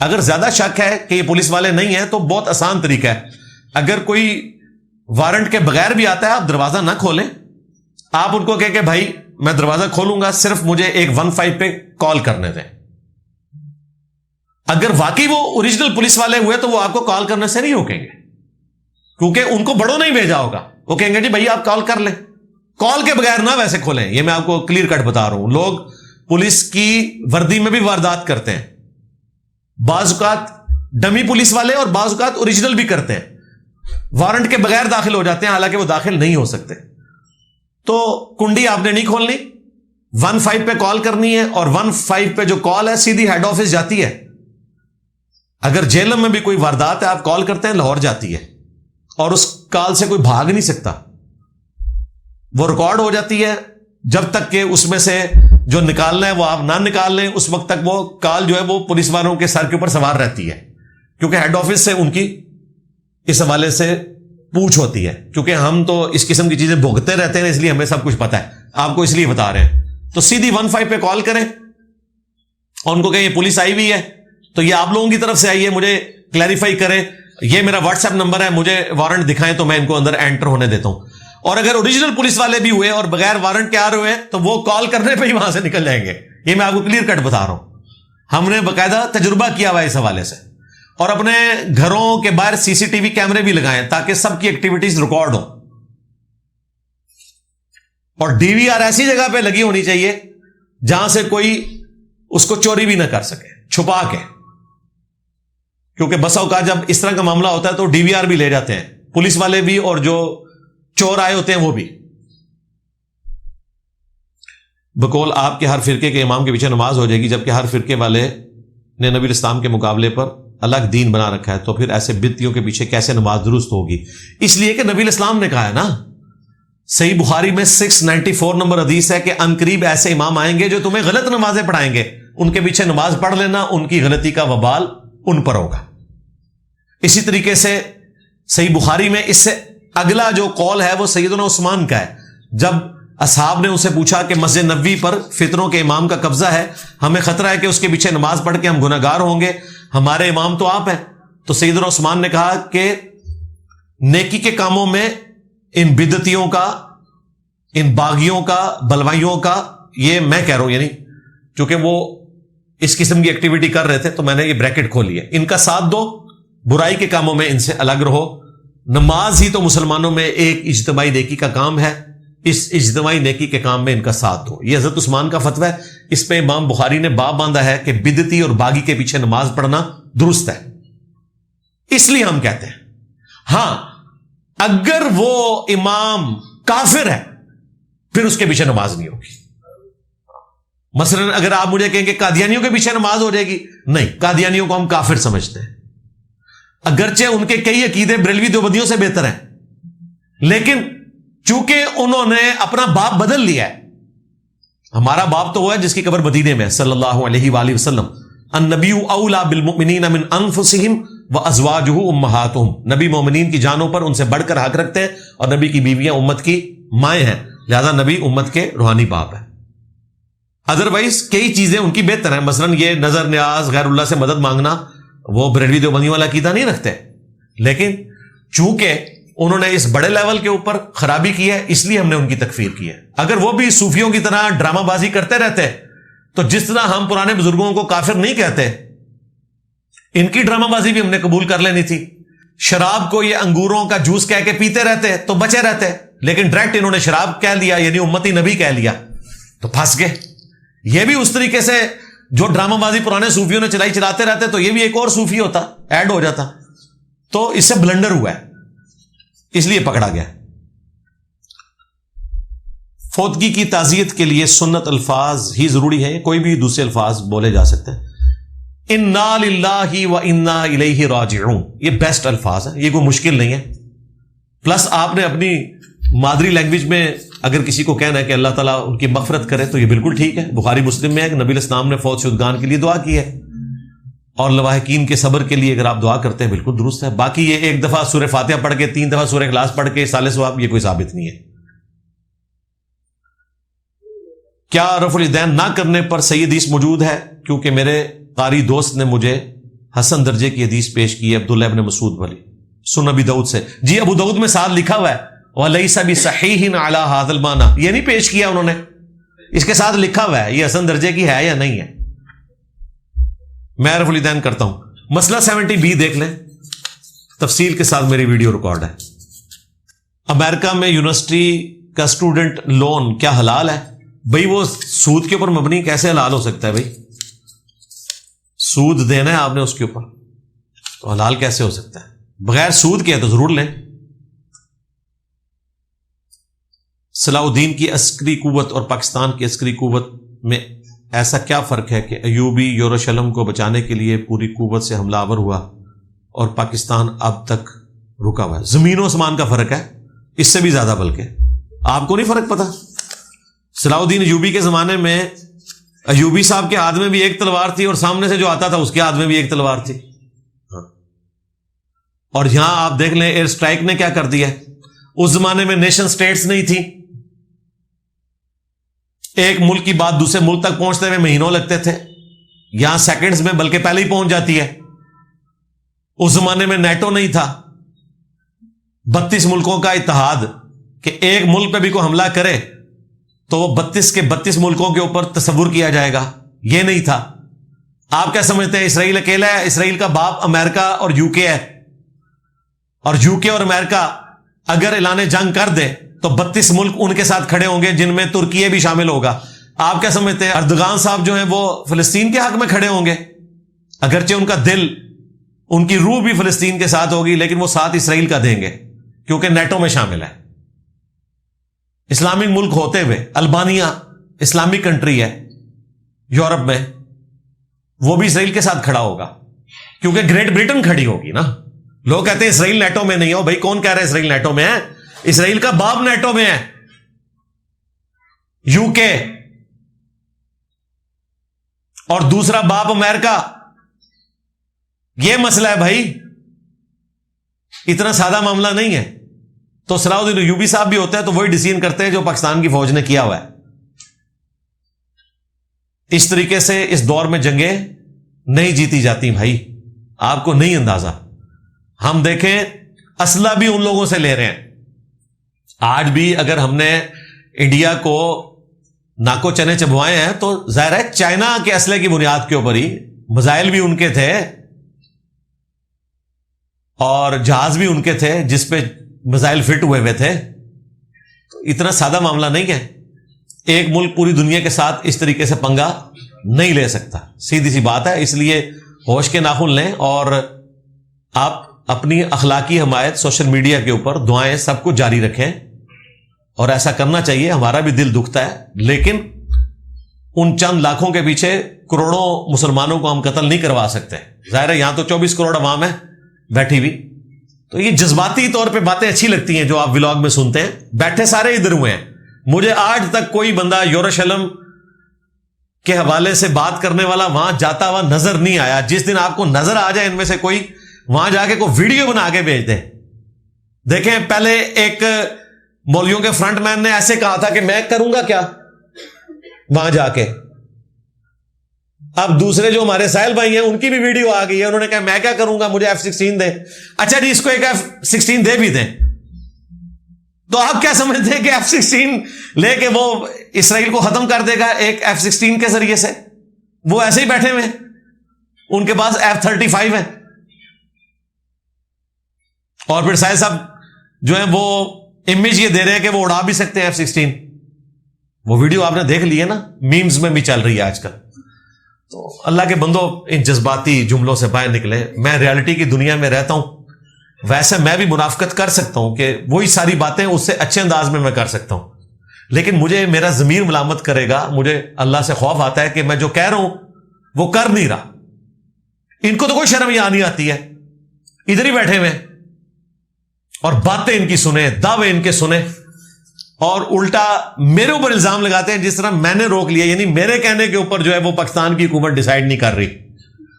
Speaker 1: اگر زیادہ شک ہے کہ یہ پولیس والے نہیں ہیں تو بہت آسان طریقہ ہے, اگر کوئی وارنٹ کے بغیر بھی آتا ہے آپ دروازہ نہ کھولیں, آپ ان کو کہہ کہ بھائی میں دروازہ کھولوں گا, صرف مجھے ایک 15 پہ کال کرنے دیں. اگر واقعی وہ اوریجنل پولیس والے ہوئے تو وہ آپ کو کال کرنے سے نہیں روکیں گے, کیونکہ ان کو بڑوں نہیں بھیجا ہوگا. وہ کہیں گے جی بھائی آپ کال کر لیں, کال کے بغیر نہ ویسے کھولیں. یہ میں آپ کو کلیئر کٹ بتا رہا ہوں. لوگ پولیس کی وردی میں بھی واردات کرتے ہیں, بعض اوقات ڈمی پولیس والے اور بعض اوقات اوریجنل بھی کرتے ہیں, وارنٹ کے بغیر داخل ہو جاتے ہیں حالانکہ وہ داخل نہیں ہو سکتے. تو کنڈی آپ نے نہیں کھولنی, 15 پہ کال کرنی ہے, اور 15 پہ جو کال ہے سیدھی ہیڈ آفس جاتی ہے. اگر جیلم میں بھی کوئی واردات ہے آپ کال کرتے ہیں لاہور جاتی ہے, اور اس کال سے کوئی بھاگ نہیں سکتا. وہ ریکارڈ ہو جاتی ہے. جب تک کہ اس میں سے جو نکالنا ہے وہ آپ نہ نکال لیں, اس وقت تک وہ کال جو ہے وہ پولیس والوں کے سر کے اوپر سوار رہتی ہے, کیونکہ ہیڈ آفس سے ان کی اس حوالے سے پوچھ ہوتی ہے. کیونکہ ہم تو اس قسم کی چیزیں بھگتے رہتے ہیں, اس لیے ہمیں سب کچھ پتا ہے, آپ کو اس لیے بتا رہے ہیں. تو سیدھی 15 پہ کال کریں اور ان کو کہیں یہ پولیس آئی ہوئی ہے, تو یہ آپ لوگوں کی طرف سے آئی ہے, مجھے کلیریفائی کریں, یہ میرا واٹس ایپ نمبر ہے, مجھے وارنٹ دکھائیں تو میں ان کو اندر انٹر ہونے دیتا ہوں. اور اگر اوریجنل پولیس والے بھی ہوئے اور بغیر وارنٹ کے آ رہے ہوئے تو وہ کال کرنے پہ ہی وہاں سے نکل جائیں گے. یہ میں آپ کو کلیئر کٹ بتا رہا ہوں, ہم نے باقاعدہ تجربہ کیا ہوا ہے اس حوالے سے. اور اپنے گھروں کے باہر سی سی ٹی وی کیمرے بھی لگائیں تاکہ سب کی ایکٹیویٹیز ریکارڈ ہو. اور ڈی وی آر ایسی جگہ پہ لگی ہونی چاہیے جہاں سے کوئی اس کو چوری بھی نہ کر سکے, چھپا کے. کیونکہ بس اوقات جب اس طرح کا معاملہ ہوتا ہے تو ڈی وی آر بھی لے جاتے ہیں, پولیس والے بھی اور جو چور آئے ہوتے ہیں وہ بھی. بقول آپ کے ہر فرقے کے امام کے پیچھے نماز ہو جائے گی, جبکہ ہر فرقے والے نے نبی اسلام کے مقابلے پر الگ دین بنا رکھا ہے, تو پھر ایسے بدعتیوں کے پیچھے کیسے نماز درست ہوگی؟ اس لیے کہ نبی اسلام نے کہا ہے نا, صحیح بخاری میں 694 نمبر حدیث ہے کہ ان قریب ایسے امام آئیں گے جو تمہیں غلط نمازیں پڑھائیں گے, ان کے پیچھے نماز پڑھ لینا, ان کی غلطی کا وبال ان پر ہوگا. اسی طریقے سے صحیح بخاری میں اس سے اگلا جو قول ہے وہ سیدنا عثمان کا ہے, جب اصحاب نے اسے پوچھا کہ مسجد نبوی پر فطروں کے امام کا قبضہ ہے, ہمیں خطرہ ہے کہ اس کے پیچھے نماز پڑھ کے ہم گناہگار ہوں گے, ہمارے امام تو آپ ہیں. تو سیدنا عثمان نے کہا کہ نیکی کے کاموں میں ان بدعتیوں کا, ان باغیوں کا, بلوائیوں کا, یہ میں کہہ رہا ہوں, یعنی چونکہ وہ اس قسم کی ایکٹیویٹی کر رہے تھے تو میں نے یہ بریکٹ کھولی ہے, ان کا ساتھ دو, برائی کے کاموں میں ان سے الگ رہو. نماز ہی تو مسلمانوں میں ایک اجتماعی نیکی کا کام ہے, اس اجتماعی نیکی کے کام میں ان کا ساتھ دو. یہ حضرت عثمان کا فتویٰ ہے, اس پہ امام بخاری نے باب باندھا ہے کہ بدعتی اور باغی کے پیچھے نماز پڑھنا درست ہے. اس لیے ہم کہتے ہیں ہاں اگر وہ امام کافر ہے پھر اس کے پیچھے نماز نہیں ہوگی. مثلا اگر آپ مجھے کہیں کہ قادیانیوں کے پیچھے نماز ہو جائے گی, نہیں, قادیانیوں کو ہم کافر سمجھتے ہیں, اگرچہ ان کے کئی عقیدے بریلوی دیوبندیوں سے بہتر ہیں, لیکن چونکہ انہوں نے اپنا باپ بدل لیا ہے. ہمارا باپ تو وہ ہے جس کی قبر مدینے میں, صلی اللہ علیہ وآلہ وسلم. النبی اولا بالمؤمنین من انفسہم وازواجہ امہاتہم, نبی مومنین کی جانوں پر ان سے بڑھ کر حق رکھتے ہیں, اور نبی کی بیویاں امت کی مائیں ہیں, لہذا نبی امت کے روحانی باپ ہیں. ادروائز کئی چیزیں ان کی بہتر ہیں, مثلا یہ نظر نیاز, غیر اللہ سے مدد مانگنا, وہ بریلوی دیوبندیوں والا عقیدہ نہیں رکھتے, لیکن چونکہ انہوں نے اس بڑے لیول کے اوپر خرابی کی ہے اس لیے ہم نے ان کی تکفیر کی ہے. اگر وہ بھی صوفیوں کی طرح ڈرامہ بازی کرتے رہتے تو جس طرح ہم پرانے بزرگوں کو کافر نہیں کہتے, ان کی ڈرامہ بازی بھی ہم نے قبول کر لینی تھی. شراب کو یہ انگوروں کا جوس کہہ کے پیتے رہتے تو بچے رہتے, لیکن ڈائریکٹ انہوں نے شراب کہہ لیا, یعنی امتی نبی کہہ لیا, تو پھنس گئے. یہ بھی اس طریقے سے جو ڈرامہ بازی پرانے صوفیوں نے چلاتے رہتے تو یہ بھی ایک اور صوفی ہوتا, ایڈ ہو جاتا. تو اس سے بلنڈر ہوا ہے, اس لیے پکڑا گیا. فوتگی کی تعزیت کے لیے سنت الفاظ ہی ضروری ہے, کوئی بھی دوسرے الفاظ بولے جا سکتے ہیں. انا للہ و انا الیہ راجعون, یہ بیسٹ الفاظ ہیں, یہ کوئی مشکل نہیں ہے. پلس آپ نے اپنی مادری لینگویج میں اگر کسی کو کہنا ہے کہ اللہ تعالیٰ ان کی مغفرت کرے تو یہ بالکل ٹھیک ہے. بخاری مسلم میں ہے کہ نبی الاسلام نے فوت شدگان کے لیے دعا کی ہے, اور لواحقین کے صبر کے لیے اگر آپ دعا کرتے ہیں بالکل درست ہے. باقی یہ ایک دفعہ سورہ فاتحہ پڑھ کے 3 دفعہ سورہ اخلاص پڑھ کے سال ثواب, یہ کوئی ثابت نہیں ہے. کیا رفع الیدین نہ کرنے پر صحیح حدیث موجود ہے؟ کیونکہ میرے قاری دوست نے مجھے حسن درجے کی حدیث پیش کی ہے عبداللہ ابن مسعود والی, سنن ابی داؤد سے. جی ابو داؤد میں ساتھ لکھا ہوا ہے وَلَيْسَ بِصَحِيحٍ عَلَى هَذَا الْمَعنَى, یہ نہیں پیش کیا انہوں نے, اس کے ساتھ لکھا ہوا ہے, یہ حسن درجے کی ہے یا نہیں ہے. میں رفع الیدین کرتا ہوں. مسئلہ 70B دیکھ لیں, تفصیل کے ساتھ میری ویڈیو ریکارڈ ہے. امریکہ میں یونیورسٹی کا اسٹوڈنٹ لون کیا حلال ہے؟ بھئی وہ سود کے اوپر مبنی کیسے حلال ہو سکتا ہے؟ بھئی سود دینا ہے آپ نے اس کے اوپر, تو حلال کیسے ہو سکتا ہے؟ بغیر سود کے ہے تو ضرور لیں. صلاح الدین کی عسکری قوت اور پاکستان کی عسکری قوت میں ایسا کیا فرق ہے کہ ایوبی یروشلم کو بچانے کے لیے پوری قوت سے حملہ آور ہوا اور پاکستان اب تک رکا ہوا ہے؟ زمین و آسمان کا فرق ہے, اس سے بھی زیادہ بلکہ. آپ کو نہیں فرق پتا؟ صلاح الدین ایوبی کے زمانے میں ایوبی صاحب کے ہاتھ میں بھی ایک تلوار تھی اور سامنے سے جو آتا تھا اس کے ہاتھ میں بھی ایک تلوار تھی. اور یہاں آپ دیکھ لیں ایئر سٹرائک نے کیا کر دیا. اس زمانے میں نیشن سٹیٹس نہیں تھی, ایک ملک کی بات دوسرے ملک تک پہنچتے ہوئے مہینوں لگتے تھے, یہاں سیکنڈز میں بلکہ پہلے ہی پہنچ جاتی ہے. اس زمانے میں نیٹو نہیں تھا, 32 ملکوں کا اتحاد, کہ ایک ملک پہ بھی کوئی حملہ کرے تو وہ 32 کے 32 ملکوں کے اوپر تصور کیا جائے گا, یہ نہیں تھا. آپ کیا سمجھتے ہیں اسرائیل اکیلا ہے؟ اسرائیل کا باپ امریکہ اور یو کے ہے, اور یو کے اور امریکہ اگر اعلان جنگ کر دے تو 32 ملک ان کے ساتھ کھڑے ہوں گے, جن میں ترکی بھی شامل ہوگا. آپ کیا سمجھتے ہیں اردگان صاحب جو ہیں وہ فلسطین کے حق میں کھڑے ہوں گے؟ اگرچہ ان کا دل, ان کی روح بھی فلسطین کے ساتھ ہوگی, لیکن وہ ساتھ اسرائیل کا دیں گے کیونکہ نیٹو میں شامل ہے. اسلامک ملک ہوتے ہوئے البانیہ اسلامک کنٹری ہے یورپ میں, وہ بھی اسرائیل کے ساتھ کھڑا ہوگا کیونکہ گریٹ برٹن کھڑی ہوگی نا. لوگ کہتے ہیں اسرائیل نیٹو میں نہیں ہو, بھائی کون کہہ رہا ہے اسرائیل نیٹو میں ہے؟ اسرائیل کا باپ نیٹو میں ہے, یو کے, اور دوسرا باپ امریکہ. یہ مسئلہ ہے بھائی, اتنا سادہ معاملہ نہیں ہے. تو صلاح الدین ایوبی صاحب بھی ہوتے ہیں تو وہی ڈیسیژن کرتے ہیں جو پاکستان کی فوج نے کیا ہوا ہے. اس طریقے سے اس دور میں جنگیں نہیں جیتی جاتی بھائی, آپ کو نہیں اندازہ. ہم دیکھیں اسلحہ بھی ان لوگوں سے لے رہے ہیں. آج بھی اگر ہم نے انڈیا کو ناکو چنے چبوائے ہیں تو ظاہر ہے چائنا کے اسلحے کی بنیاد کے اوپر ہی, میزائل بھی ان کے تھے اور جہاز بھی ان کے تھے جس پہ میزائل فٹ ہوئے ہوئے تھے. تو اتنا سادہ معاملہ نہیں ہے. ایک ملک پوری دنیا کے ساتھ اس طریقے سے پنگا نہیں لے سکتا, سیدھی سی بات ہے. اس لیے ہوش کے ناخن لیں اور آپ اپنی اخلاقی حمایت سوشل میڈیا کے اوپر دعائیں سب کو جاری رکھیں, اور ایسا کرنا چاہیے. ہمارا بھی دل دکھتا ہے, لیکن ان چند لاکھوں کے پیچھے کروڑوں مسلمانوں کو ہم قتل نہیں کروا سکتے. ظاہر ہے یہاں تو 24 کروڑ عوام ہے بیٹھی ہوئی, تو یہ جذباتی طور پہ باتیں اچھی لگتی ہیں جو آپ ولاگ میں سنتے ہیں. بیٹھے سارے ادھر ہوئے ہیں. مجھے آج تک کوئی بندہ یروشلم کے حوالے سے بات کرنے والا وہاں جاتا ہوا نظر نہیں آیا. جس دن آپ کو نظر آ جائے ان میں سے کوئی, وہاں جا کے کوئی ویڈیو بنا کے بھیج دیں. دیکھیں پہلے ایک مولویوں کے فرنٹ مین نے ایسے کہا تھا کہ میں کروں گا کیا وہاں جا کے. اب دوسرے جو ہمارے ساحل بھائی ہیں ان کی بھی ویڈیو آ گئی ہے, انہوں نے کہا میں کیا کروں گا, مجھے F-16 دیں. اچھا جی اس کو ایک F-16 دے بھی دیں. تو آپ کیا سمجھتے ہیں کہ F-16 لے کے وہ اسرائیل کو ختم کر دے گا ایک F-16 کے ذریعے سے؟ وہ ایسے ہی بیٹھے ہوئے, ان کے پاس F-35 ہے. اور پھر ساحل صاحب جو ہیں وہ امیج یہ دے رہے ہیں کہ وہ اڑا بھی سکتے ہیں F-16. وہ ویڈیو آپ نے دیکھ لی ہے نا, میمز میں بھی چل رہی ہے آج کل. تو اللہ کے بندوں ان جذباتی جملوں سے باہر نکلے. میں ریالٹی کی دنیا میں رہتا ہوں, ویسے میں بھی منافقت کر سکتا ہوں کہ وہی ساری باتیں اس سے اچھے انداز میں کر سکتا ہوں, لیکن مجھے میرا ضمیر ملامت کرے گا. مجھے اللہ سے خوف آتا ہے کہ میں جو کہہ رہا ہوں وہ کر نہیں رہا. ان کو تو کوئی شرم یہاں نہیں آتی ہے, ادھر ہی بیٹھے ہوئے اور باتیں ان کی سنیں, دعوے ان کے سنیں, اور الٹا میرے اوپر الزام لگاتے ہیں جس طرح میں نے روک لیا. یعنی میرے کہنے کے اوپر جو ہے وہ پاکستان کی حکومت ڈیسائیڈ نہیں کر رہی.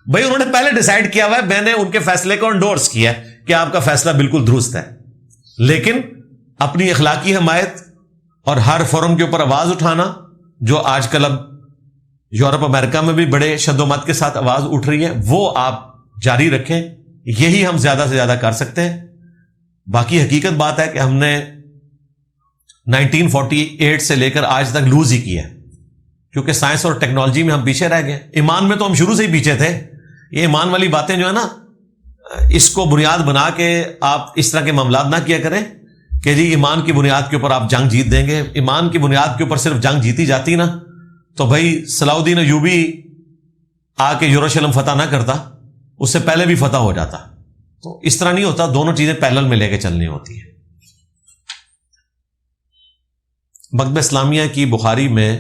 Speaker 1: بھائی انہوں نے پہلے ڈیسائیڈ کیا ہوا ہے, میں نے ان کے فیصلے کو انڈورس کیا ہے کہ آپ کا فیصلہ بالکل درست ہے, لیکن اپنی اخلاقی حمایت اور ہر فورم کے اوپر آواز اٹھانا, جو آج کل اب یورپ امریکہ میں بھی بڑے شد و مت کے ساتھ آواز اٹھ رہی ہے, وہ آپ جاری رکھیں. یہی ہم زیادہ سے زیادہ کر سکتے ہیں. باقی حقیقت بات ہے کہ ہم نے 1948 سے لے کر آج تک لوز ہی کیا ہے, کیونکہ سائنس اور ٹیکنالوجی میں ہم پیچھے رہ گئے. ایمان میں تو ہم شروع سے ہی پیچھے تھے. یہ ایمان والی باتیں جو ہے نا, اس کو بنیاد بنا کے آپ اس طرح کے معاملات نہ کیا کریں کہ جی ایمان کی بنیاد کے اوپر آپ جنگ جیت دیں گے. ایمان کی بنیاد کے اوپر صرف جنگ جیتی جاتی نا تو بھائی صلاح الدین ایوبی آ کے یروشلم فتح نہ کرتا, اس سے پہلے بھی فتح ہو جاتا. تو اس طرح نہیں ہوتا, دونوں چیزیں پیرلل میں لے کے چلنی ہوتی ہیں. مکتبہ اسلامیہ کی بخاری میں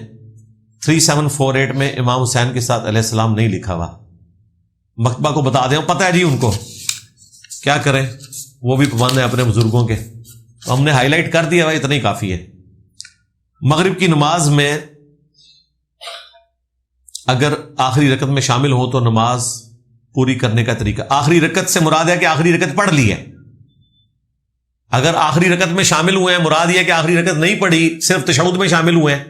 Speaker 1: 3748 میں امام حسین کے ساتھ علیہ السلام نہیں لکھا ہوا. مکتبہ کو بتا دیں, پتہ ہے جی ان کو, کیا کریں, وہ بھی پابند ہیں اپنے بزرگوں کے. تو ہم نے ہائی لائٹ کر دیا, اتنا ہی کافی ہے. مغرب کی نماز میں اگر آخری رکعت میں شامل ہو تو نماز پوری کرنے کا طریقہ. آخری رکعت سے مراد ہے کہ آخری رکعت پڑھ لی ہے. اگر آخری رکعت میں شامل ہوئے ہیں مراد یہ کہ آخری رکعت نہیں پڑھی, صرف تشہد میں شامل ہوئے ہیں,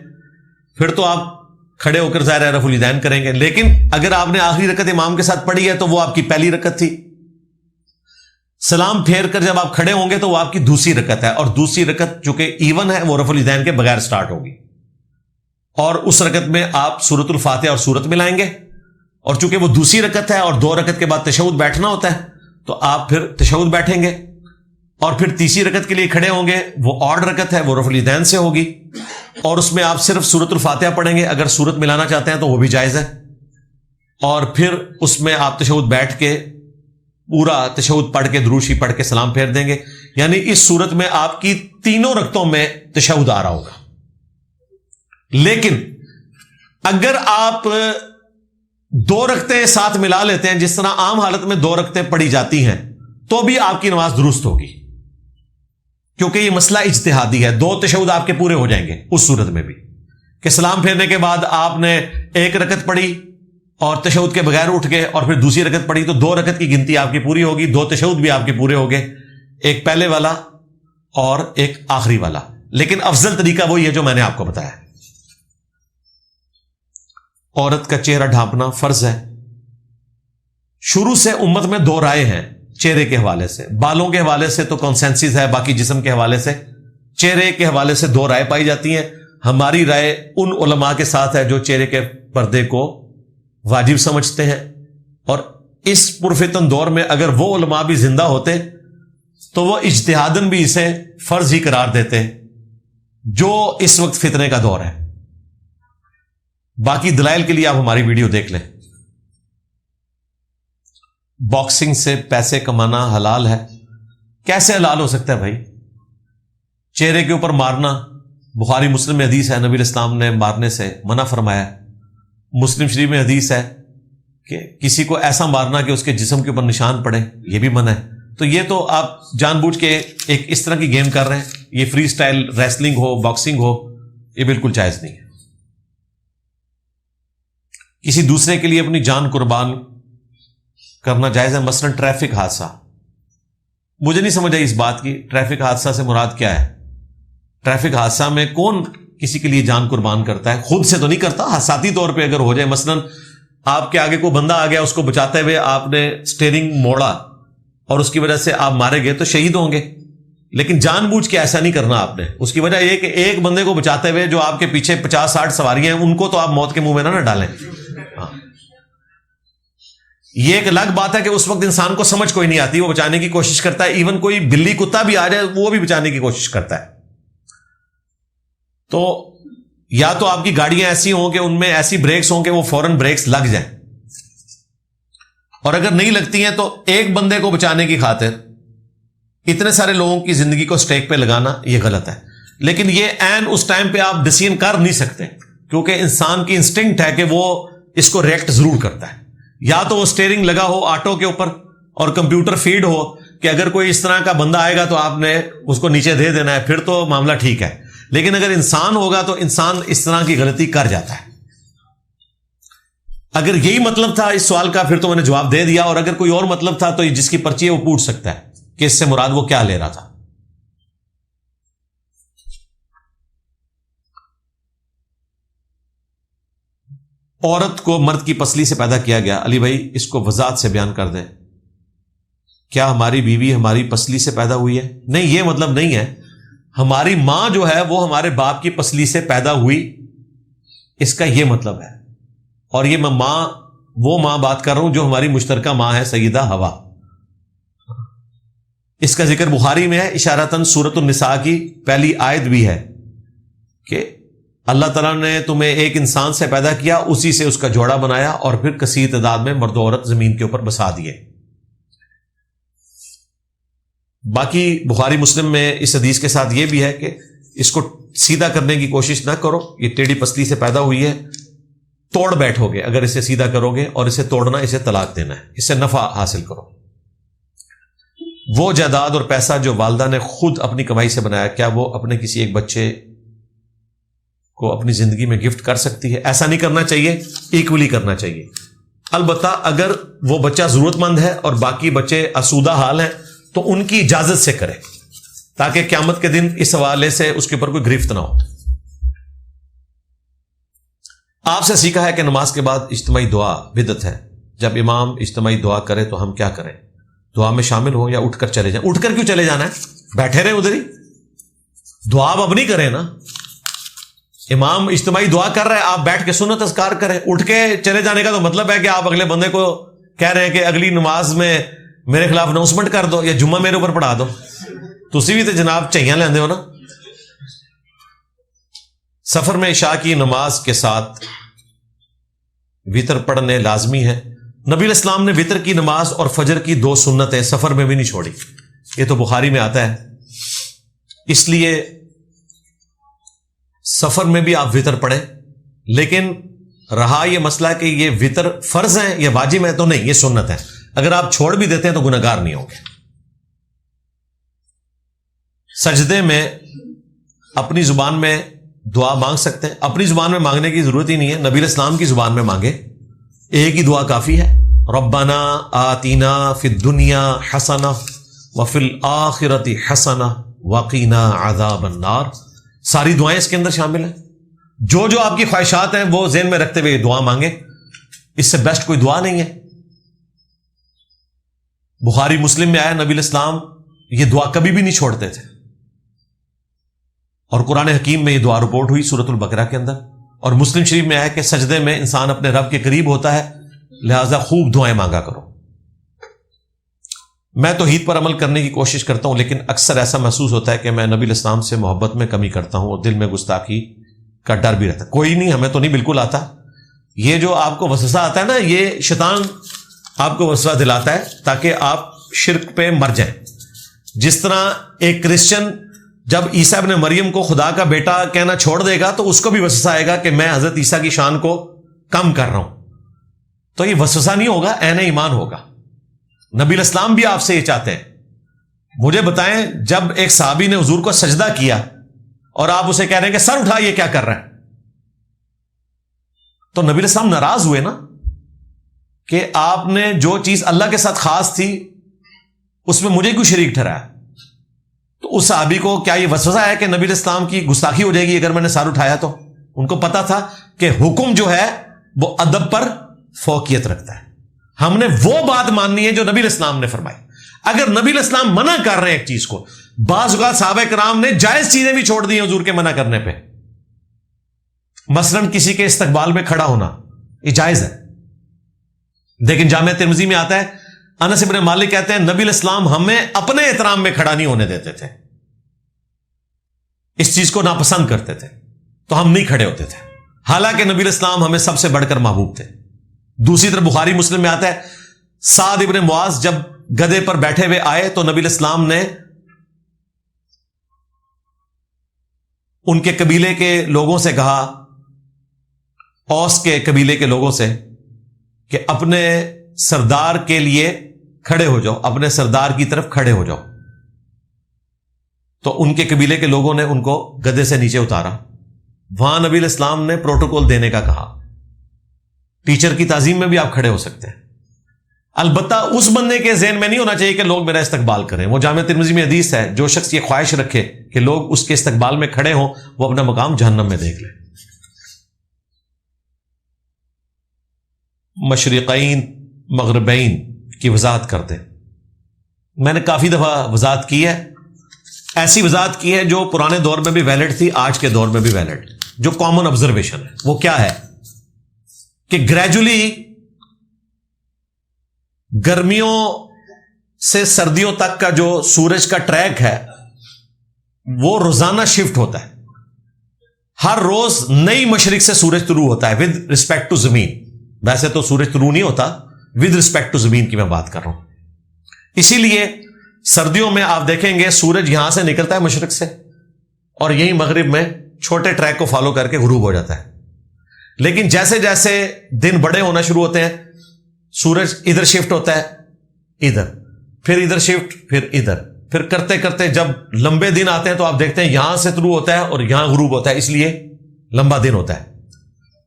Speaker 1: پھر تو آپ کھڑے ہو کر ظاہر ہے رفع الیدین کریں گے. لیکن اگر آپ نے آخری رکعت امام کے ساتھ پڑھی ہے تو وہ آپ کی پہلی رکعت تھی. سلام پھیر کر جب آپ کھڑے ہوں گے تو وہ آپ کی دوسری رکعت ہے, اور دوسری رکعت چونکہ ایون ہے وہ رفع الیدین کے بغیر سٹارٹ ہوگی, اور اس رکعت میں آپ سورۃ الفاتحہ اور سورت ملائیں گے. اور چونکہ وہ دوسری رکعت ہے اور 2 رکعت کے بعد تشہد بیٹھنا ہوتا ہے تو آپ پھر تشہد بیٹھیں گے, اور پھر تیسری رکعت کے لیے کھڑے ہوں گے, وہ آڈ رکعت ہے, وہ رفع الیدین سے ہوگی, اور اس میں آپ صرف سورۃ الفاتحہ پڑھیں گے. اگر سورت ملانا چاہتے ہیں تو وہ بھی جائز ہے, اور پھر اس میں آپ تشہد بیٹھ کے پورا تشہد پڑھ کے درود شریف پڑھ کے سلام پھیر دیں گے. یعنی اس صورت میں آپ کی تینوں رکعتوں میں تشہد آ رہا ہوگا. لیکن اگر آپ 2 رکعتیں ساتھ ملا لیتے ہیں جس طرح عام حالت میں 2 رکعتیں پڑھی جاتی ہیں تو بھی آپ کی نماز درست ہوگی, کیونکہ یہ مسئلہ اجتہادی ہے. 2 تشہد آپ کے پورے ہو جائیں گے اس صورت میں بھی, کہ سلام پھیرنے کے بعد آپ نے 1 رکعت پڑھی اور تشہد کے بغیر اٹھ گئے, اور پھر دوسری رکعت پڑھی تو 2 رکعت کی گنتی آپ کی پوری ہوگی. 2 تشہد بھی آپ کے پورے ہو گئے, ایک پہلے والا اور ایک آخری والا. لیکن افضل طریقہ وہی ہے جو میں نے آپ کو بتایا. عورت کا چہرہ ڈھانپنا فرض ہے. شروع سے امت میں 2 رائے ہیں چہرے کے حوالے سے. بالوں کے حوالے سے تو کنسنسس ہے, باقی جسم کے حوالے سے. چہرے کے حوالے سے 2 رائے پائی جاتی ہیں. ہماری رائے ان علماء کے ساتھ ہے جو چہرے کے پردے کو واجب سمجھتے ہیں, اور اس پرفتن دور میں اگر وہ علماء بھی زندہ ہوتے تو وہ اجتہاداً بھی اسے فرض ہی قرار دیتے, جو اس وقت فتنے کا دور ہے. باقی دلائل کے لیے آپ ہماری ویڈیو دیکھ لیں. باکسنگ سے پیسے کمانا حلال ہے. کیسے حلال ہو سکتا ہے بھائی؟ چہرے کے اوپر مارنا, بخاری مسلم میں حدیث ہے, نبی علیہ السلام نے مارنے سے منع فرمایا. مسلم شریف میں حدیث ہے کہ کسی کو ایسا مارنا کہ اس کے جسم کے اوپر نشان پڑے, یہ بھی منع ہے. تو یہ تو آپ جان بوجھ کے ایک اس طرح کی گیم کر رہے ہیں. یہ فری سٹائل ریسلنگ ہو, باکسنگ ہو, یہ بالکل جائز نہیں ہے. کسی دوسرے کے لیے اپنی جان قربان کرنا جائز ہے. مثلا ٹریفک حادثہ, مجھے نہیں سمجھ آئی اس بات کی ٹریفک حادثہ سے مراد کیا ہے. ٹریفک حادثہ میں کون کسی کے لیے جان قربان کرتا ہے؟ خود سے تو نہیں کرتا. حادثاتی طور پہ اگر ہو جائے, مثلا آپ کے آگے کوئی بندہ آ گیا, اس کو بچاتے ہوئے آپ نے سٹیئرنگ موڑا اور اس کی وجہ سے آپ مارے گئے تو شہید ہوں گے. لیکن جان بوجھ کے ایسا نہیں کرنا آپ نے. اس کی وجہ یہ کہ ایک بندے کو بچاتے ہوئے جو آپ کے پیچھے 50-60 سواریاں ہیں ان کو تو آپ موت کے منہ میں نہ ڈالیں. یہ ایک الگ بات ہے کہ اس وقت انسان کو سمجھ کوئی نہیں آتی, وہ بچانے کی کوشش کرتا ہے. ایون کوئی بلی کتا بھی آ جائے وہ بھی بچانے کی کوشش کرتا ہے. تو یا تو آپ کی گاڑیاں ایسی ہوں کہ ان میں ایسی بریکس ہوں کہ وہ فوراً بریکس لگ جائیں, اور اگر نہیں لگتی ہیں تو ایک بندے کو بچانے کی خاطر اتنے سارے لوگوں کی زندگی کو سٹیک پہ لگانا یہ غلط ہے. لیکن یہ عین اس ٹائم پہ آپ ڈیسیژن کر نہیں سکتے, کیونکہ انسان کی انسٹنکٹ ہے کہ وہ اس کو ریئیکٹ ضرور کرتا ہے. یا تو وہ سٹیئرنگ لگا ہو آٹو کے اوپر اور کمپیوٹر فیڈ ہو کہ اگر کوئی اس طرح کا بندہ آئے گا تو آپ نے اس کو نیچے دے دینا ہے, پھر تو معاملہ ٹھیک ہے. لیکن اگر انسان ہوگا تو انسان اس طرح کی غلطی کر جاتا ہے. اگر یہی مطلب تھا اس سوال کا پھر تو میں نے جواب دے دیا, اور اگر کوئی اور مطلب تھا تو جس کی پرچی ہے وہ پوچھ سکتا ہے کہ اس سے مراد وہ کیا لے رہا تھا. عورت کو مرد کی پسلی سے پیدا کیا گیا. علی بھائی اس کو وضاحت سے بیان کر دیں. کیا ہماری بیوی ہماری پسلی سے پیدا ہوئی ہے؟ نہیں, یہ مطلب نہیں ہے. ہماری ماں جو ہے وہ ہمارے باپ کی پسلی سے پیدا ہوئی, اس کا یہ مطلب ہے. اور یہ میں وہ ماں بات کر رہا ہوں جو ہماری مشترکہ ماں ہے سیدہ حوا. اس کا ذکر بخاری میں ہے اشارتاً سورۃ النساء کی پہلی آیت بھی ہے کہ اللہ تعالیٰ نے تمہیں ایک انسان سے پیدا کیا, اسی سے اس کا جوڑا بنایا, اور پھر کثیر تعداد میں مرد و عورت زمین کے اوپر بسا دیے. باقی بخاری مسلم میں اس حدیث کے ساتھ یہ بھی ہے کہ اس کو سیدھا کرنے کی کوشش نہ کرو, یہ ٹیڑھی پسلی سے پیدا ہوئی ہے, توڑ بیٹھو گے اگر اسے سیدھا کرو گے, اور اسے توڑنا اسے طلاق دینا ہے, اس سے نفع حاصل کرو. وہ جائیداد اور پیسہ جو والدہ نے خود اپنی کمائی سے بنایا, کیا وہ اپنے کسی ایک بچے کو اپنی زندگی میں گفٹ کر سکتی ہے. ایسا نہیں کرنا چاہیے, ایکولی کرنا چاہیے. البتہ اگر وہ بچہ ضرورت مند ہے اور باقی بچے آسودہ حال ہیں تو ان کی اجازت سے کرے, تاکہ قیامت کے دن اس حوالے سے اس کے اوپر کوئی گرفت نہ ہو. آپ سے سیکھا ہے کہ نماز کے بعد اجتماعی دعا بدعت ہے. جب امام اجتماعی دعا کرے تو ہم کیا کریں؟ دعا میں شامل ہوں یا اٹھ کر چلے جائیں؟ اٹھ کر کیوں چلے جانا ہے؟ بیٹھے رہیں ادھر ہی, دعا آپ اب نہیں کریں نا. امام اجتماعی دعا کر رہے ہیں, آپ بیٹھ کے سنت اذکار کریں. اٹھ کے چلے جانے کا تو مطلب ہے کہ آپ اگلے بندے کو کہہ رہے ہیں کہ اگلی نماز میں میرے خلاف اناؤنسمنٹ کر دو یا جمعہ میرے اوپر پڑھا دو. تسی بھی تو جناب چہیاں لیندے ہو نا. سفر میں عشاء کی نماز کے ساتھ وتر پڑھنے لازمی ہے. نبی علیہ السلام نے وتر کی نماز اور فجر کی 2 سنتیں سفر میں بھی نہیں چھوڑی. یہ تو بخاری میں آتا ہے. اس لیے سفر میں بھی آپ وتر پڑھیں. لیکن رہا یہ مسئلہ کہ یہ وتر فرض ہیں یا واجب ہے, تو نہیں, یہ سنت ہے. اگر آپ چھوڑ بھی دیتے ہیں تو گناہگار نہیں ہوں گے. سجدے میں اپنی زبان میں دعا مانگ سکتے ہیں. اپنی زبان میں مانگنے کی ضرورت ہی نہیں ہے, نبی علیہ السلام کی زبان میں مانگے, ایک ہی دعا کافی ہے. ربنا آتینا فی الدنیا حسنہ وفی الآخرۃ حسنہ وقینا عذاب النار. ساری دعائیں اس کے اندر شامل ہیں. جو جو آپ کی خواہشات ہیں وہ ذہن میں رکھتے ہوئے دعا مانگیں. اس سے بیسٹ کوئی دعا نہیں ہے. بخاری مسلم میں آیا نبی علیہ السلام یہ دعا کبھی بھی نہیں چھوڑتے تھے, اور قرآن حکیم میں یہ دعا رپورٹ ہوئی سورۃ البقرہ کے اندر. اور مسلم شریف میں آیا کہ سجدے میں انسان اپنے رب کے قریب ہوتا ہے, لہذا خوب دعائیں مانگا کرو. میں توحید پر عمل کرنے کی کوشش کرتا ہوں, لیکن اکثر ایسا محسوس ہوتا ہے کہ میں نبی علیہ السلام سے محبت میں کمی کرتا ہوں اور دل میں گستاخی کا ڈر بھی رہتا ہے. کوئی نہیں, ہمیں تو نہیں بالکل آتا. یہ جو آپ کو وسوسہ آتا ہے نا, یہ شیطان آپ کو وسوسہ دلاتا ہے تاکہ آپ شرک پہ مر جائیں. جس طرح ایک کرسچن جب عیسیٰ ابن مریم کو خدا کا بیٹا کہنا چھوڑ دے گا تو اس کو بھی وسوسہ آئے گا کہ میں حضرت عیسیٰ کی شان کو کم کر رہا ہوں. تو یہ وسوسہ نہیں ہوگا, عین ایمان ہوگا. نبی علیہ السلام بھی آپ سے یہ چاہتے ہیں. مجھے بتائیں, جب ایک صحابی نے حضور کو سجدہ کیا اور آپ اسے کہہ رہے ہیں کہ سر اٹھا, یہ کیا کر رہا ہے, تو نبی علیہ السلام ناراض ہوئے نا کہ آپ نے جو چیز اللہ کے ساتھ خاص تھی اس میں مجھے کیوں شریک ٹھہرایا. تو اس صحابی کو کیا یہ وسوسہ ہے کہ نبی علیہ السلام کی گستاخی ہو جائے گی اگر میں نے سر اٹھایا؟ تو ان کو پتا تھا کہ حکم جو ہے وہ ادب پر فوقیت رکھتا ہے. ہم نے وہ بات ماننی ہے جو نبی علیہ السلام نے فرمائی. اگر نبی علیہ السلام منع کر رہے ہیں ایک چیز کو, بعض اوقات صحابہ کرام نے جائز چیزیں بھی چھوڑ دی ہیں حضور کے منع کرنے پہ. مثلا کسی کے استقبال میں کھڑا ہونا یہ جائز ہے, لیکن جامعہ ترمذی میں آتا ہے انس ابن مالک کہتے ہیں نبی علیہ السلام ہمیں اپنے احترام میں کھڑا نہیں ہونے دیتے تھے, اس چیز کو ناپسند کرتے تھے, تو ہم نہیں کھڑے ہوتے تھے, حالانکہ نبی علیہ السلام ہمیں سب سے بڑھ کر محبوب تھے. دوسری طرف بخاری مسلم میں آتا ہے سعد ابن معاذ جب گدھے پر بیٹھے ہوئے آئے تو نبی علیہ السلام نے ان کے قبیلے کے لوگوں سے کہا, اوس کے قبیلے کے لوگوں سے, کہ اپنے سردار کے لیے کھڑے ہو جاؤ, اپنے سردار کی طرف کھڑے ہو جاؤ. تو ان کے قبیلے کے لوگوں نے ان کو گدھے سے نیچے اتارا. وہاں نبی علیہ السلام نے پروٹوکول دینے کا کہا. ٹیچر کی تعظیم میں بھی آپ کھڑے ہو سکتے ہیں, البتہ اس بندے کے ذہن میں نہیں ہونا چاہیے کہ لوگ میرا استقبال کریں. وہ جامعہ ترمذی میں حدیث ہے, جو شخص یہ خواہش رکھے کہ لوگ اس کے استقبال میں کھڑے ہوں وہ اپنا مقام جہنم میں دیکھ لے. مشرقین مغربین کی وضاحت کر دیں. میں نے کافی دفعہ وضاحت کی ہے, ایسی وضاحت کی ہے جو پرانے دور میں بھی ویلڈ تھی, آج کے دور میں بھی ویلڈ. جو کامن آبزرویشن ہے وہ کیا ہے کہ گریجولی گرمیوں سے سردیوں تک کا جو سورج کا ٹریک ہے وہ روزانہ شفٹ ہوتا ہے. ہر روز نئی مشرق سے سورج طلوع ہوتا ہے ود رسپیکٹ ٹو زمین. ویسے تو سورج طلوع نہیں ہوتا, ود رسپیکٹ ٹو زمین کی میں بات کر رہا ہوں. اسی لیے سردیوں میں آپ دیکھیں گے سورج یہاں سے نکلتا ہے مشرق سے, اور یہی مغرب میں چھوٹے ٹریک کو فالو کر کے غروب ہو جاتا ہے. لیکن جیسے جیسے دن بڑے ہونا شروع ہوتے ہیں سورج ادھر شفٹ ہوتا ہے, ادھر, پھر ادھر شفٹ, پھر ادھر, پھر کرتے کرتے جب لمبے دن آتے ہیں تو آپ دیکھتے ہیں یہاں سے طلوع ہوتا ہے اور یہاں غروب ہوتا ہے. اس لیے لمبا دن ہوتا ہے.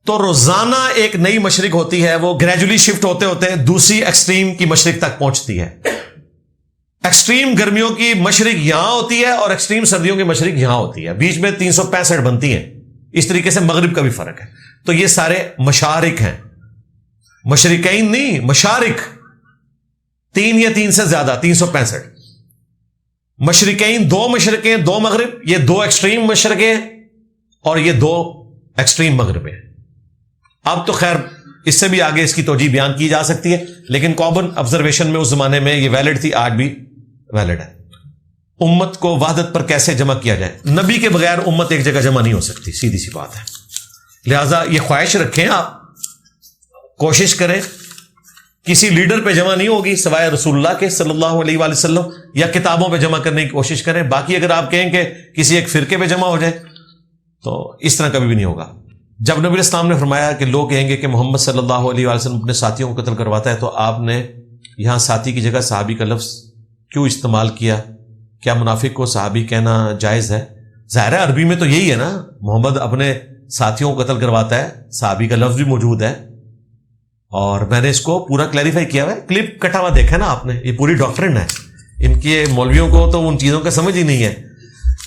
Speaker 1: تو روزانہ ایک نئی مشرق ہوتی ہے, وہ گریجولی شفٹ ہوتے ہوتے دوسری ایکسٹریم کی مشرق تک پہنچتی ہے. ایکسٹریم گرمیوں کی مشرق یہاں ہوتی ہے اور ایکسٹریم سردیوں کی مشرق یہاں ہوتی ہے, بیچ میں 365 بنتی ہیں. اس طریقے سے مغرب کا بھی فرق ہے. تو یہ سارے مشارق ہیں, مشرقین نہیں, مشارق. 3 یا 3 سے زیادہ, 365. مشرقین 2 مشرقیں 2 مغرب, یہ 2 ایکسٹریم مشرقیں اور یہ 2 ایکسٹریم مغربیں. اب تو خیر اس سے بھی آگے اس کی توجیہ بیان کی جا سکتی ہے, لیکن کامن آبزرویشن میں اس زمانے میں یہ ویلڈ تھی, آج بھی ویلڈ ہے. امت کو وحدت پر کیسے جمع کیا جائے؟ نبی کے بغیر امت ایک جگہ جمع نہیں ہو سکتی, سیدھی سی بات ہے. لہذا یہ خواہش رکھیں, آپ کوشش کریں, کسی لیڈر پہ جمع نہیں ہوگی سوائے رسول اللہ کے صلی اللہ علیہ وآلہ وسلم, یا کتابوں پہ جمع کرنے کی کوشش کریں. باقی اگر آپ کہیں کہ کسی ایک فرقے پہ جمع ہو جائے تو اس طرح کبھی بھی نہیں ہوگا. جب نبی اسلام نے فرمایا کہ لوگ کہیں گے کہ محمد صلی اللہ علیہ وآلہ وسلم اپنے ساتھیوں کو قتل کرواتا ہے, تو آپ نے یہاں ساتھی کی جگہ صحابی کا لفظ کیوں استعمال کیا؟ کیا منافق کو صحابی کہنا جائز ہے؟ ظاہر ہے عربی میں تو یہی ہے نا, محمد اپنے ساتھیوں کو قتل کرواتا ہے, صحابی کا لفظ بھی موجود ہے. اور میں نے اس کو پورا کلیریفائی کیا ہوا ہے, کلپ کٹا ہوا دیکھا نا آپ نے, یہ پوری ڈاکٹرن ہے. ان کے مولویوں کو تو ان چیزوں کا سمجھ ہی نہیں ہے.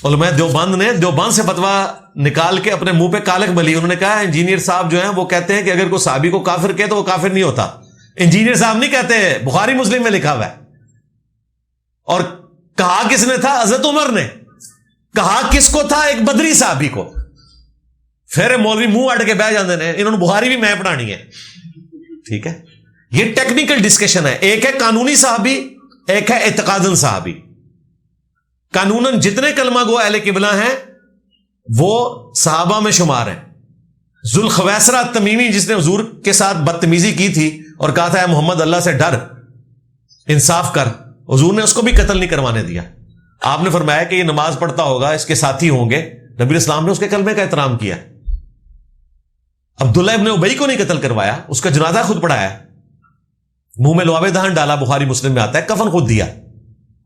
Speaker 1: علماء دیوبند نے دیوبند سے فتویٰ نکال کے اپنے منہ پہ کالک ملی. انہوں نے کہا انجینئر صاحب جو ہیں وہ کہتے ہیں کہ اگر کوئی صحابی کو کافر کہے تو وہ کافر نہیں ہوتا. انجینئر صاحب نہیں کہتے, بخاری مسلم میں لکھا ہوا ہے. اور کہا کس نے تھا؟ حضرت عمر نے. کہا کس کو تھا؟ ایک بدری صحابی کو. پھر مولوی منہ اڑ کے بہ جاندے نے, انہوں نے بخاری بھی میں پڑھانی ہے. ٹھیک ہے, یہ ٹیکنیکل ڈسکشن ہے. ایک ہے قانونی صحابی, ایک ہے اعتقادن صحابی. قانوناً جتنے کلمہ گو اہل قبلہ ہیں وہ صحابہ میں شمار ہیں. ذوالخویسرہ تمیمی جس نے حضور کے ساتھ بدتمیزی کی تھی اور کہا تھا اے محمد اللہ سے ڈر, انصاف کر, حضور نے اس کو بھی قتل نہیں کروانے دیا. آپ نے فرمایا کہ یہ نماز پڑھتا ہوگا, اس کے ساتھی ہوں گے. نبی اسلام نے اس کے کلمے کا احترام کیا. عبداللہ ابن ابی کو نہیں قتل کروایا, اس کا جنازہ خود پڑھایا, منہ میں لعاب دہن ڈالا, بخاری مسلم میں آتا ہے, کفن خود دیا,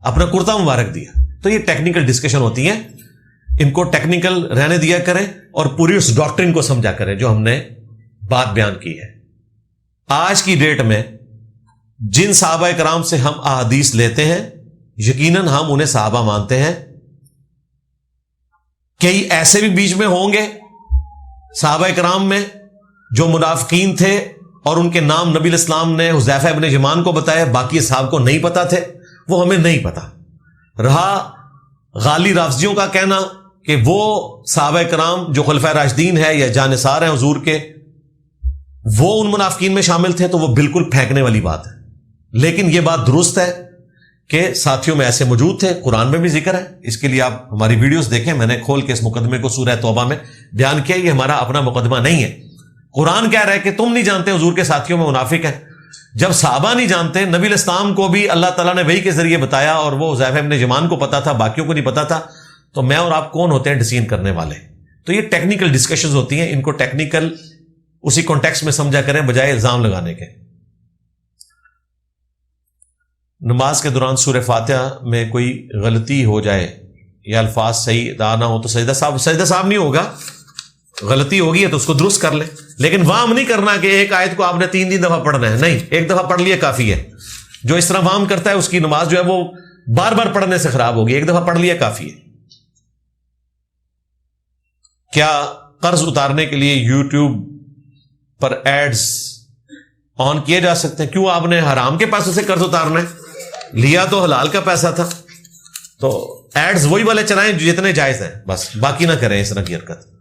Speaker 1: اپنا کرتا مبارک دیا. تو یہ ٹیکنیکل ڈسکشن ہوتی ہیں, ان کو ٹیکنیکل رہنے دیا کریں اور پوری اس ڈاکٹرن کو سمجھا کریں جو ہم نے بات بیان کی ہے. آج کی ڈیٹ میں جن صحابہ کرام سے ہم احادیث لیتے ہیں یقیناً ہم انہیں صحابہ مانتے ہیں. کئی ایسے بھی بیچ میں ہوں گے صحابہ کرام میں جو منافقین تھے اور ان کے نام نبی الاسلام نے حذیفہ ابن یمان کو بتایا, باقی اصحاب کو نہیں پتا تھے, وہ ہمیں نہیں پتا. رہا غالی رافضیوں کا کہنا کہ وہ صحابہ کرام جو خلفائے راشدین ہے یا جانثار ہیں حضور کے, وہ ان منافقین میں شامل تھے, تو وہ بالکل پھینکنے والی بات ہے. لیکن یہ بات درست ہے کہ ساتھیوں میں ایسے موجود تھے, قرآن میں بھی ذکر ہے. اس کے لیے آپ ہماری ویڈیوز دیکھیں, میں نے کھول کے اس مقدمے کو سورہ توبہ میں بیان کیا. یہ ہمارا اپنا مقدمہ نہیں ہے. قرآن کہہ رہا ہے کہ تم نہیں جانتے حضور کے ساتھیوں میں منافق ہیں. جب صحابہ نہیں جانتے, نبی الاسلام کو بھی اللہ تعالیٰ نے وحی کے ذریعے بتایا اور وہ حذیفہ ابن یمان کو پتا تھا, باقیوں کو نہیں پتا تھا, تو میں اور آپ کون ہوتے ہیں ڈسین کرنے والے؟ تو یہ ٹیکنیکل ڈسکشنز ہوتی ہیں, ان کو ٹیکنیکل اسی کانٹیکسٹ میں سمجھا کریں بجائے الزام لگانے کے. نماز کے دوران سورہ فاتحہ میں کوئی غلطی ہو جائے یا الفاظ صحیح ادا نہ ہو تو سجدہ صاحب نہیں ہوگا. غلطی ہوگی ہے تو اس کو درست کر لیں, لیکن وام نہیں کرنا کہ ایک آیت کو آپ نے 3 دفعہ پڑھنا ہے. نہیں, ایک دفعہ پڑھ لیا کافی ہے. جو اس طرح وام کرتا ہے اس کی نماز جو ہے وہ بار بار پڑھنے سے خراب ہوگی. ایک دفعہ پڑھ لیا کافی ہے. کیا قرض اتارنے کے لیے یوٹیوب پر ایڈز آن کیے جا سکتے ہیں؟ کیوں آپ نے حرام کے پیسوں سے قرض اتارنا ہے؟ لیا تو حلال کا پیسہ تھا, تو ایڈز وہی والے چلائیں جتنے جائز ہیں, بس باقی نہ کریں اس طرح کی حرکت.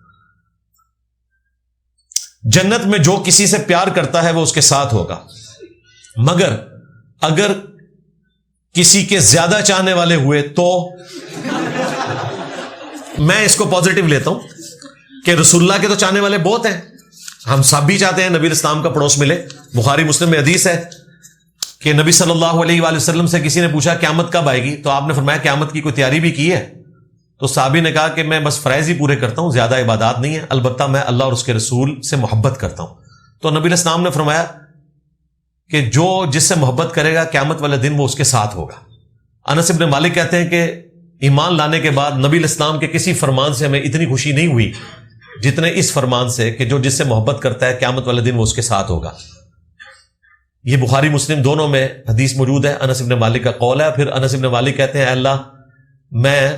Speaker 1: جنت میں جو کسی سے پیار کرتا ہے وہ اس کے ساتھ ہوگا, مگر اگر کسی کے زیادہ چاہنے والے ہوئے تو میں اس کو پازیٹو لیتا ہوں کہ رسول اللہ کے تو چاہنے والے بہت ہیں, ہم سب بھی چاہتے ہیں نبی الاسلام کا پڑوس ملے. بخاری مسلم میں حدیث ہے کہ نبی صلی اللہ علیہ وآلہ وسلم سے کسی نے پوچھا قیامت کب آئے گی, تو آپ نے فرمایا قیامت کی کوئی تیاری بھی کی ہے؟ تو صحابی نے کہا کہ میں بس فرائض ہی پورے کرتا ہوں, زیادہ عبادات نہیں ہے, البتہ میں اللہ اور اس کے رسول سے محبت کرتا ہوں. تو نبی علیہ السلام نے فرمایا کہ جو جس سے محبت کرے گا قیامت والے دن وہ اس کے ساتھ ہوگا. انس بن مالک کہتے ہیں کہ ایمان لانے کے بعد نبی علیہ السلام کے کسی فرمان سے ہمیں اتنی خوشی نہیں ہوئی جتنے اس فرمان سے کہ جو جس سے محبت کرتا ہے قیامت والے دن وہ اس کے ساتھ ہوگا. یہ بخاری مسلم دونوں میں حدیث موجود ہے. انس بن مالک کا قول ہے. پھر انس بن مالک کہتے ہیں اے اللہ میں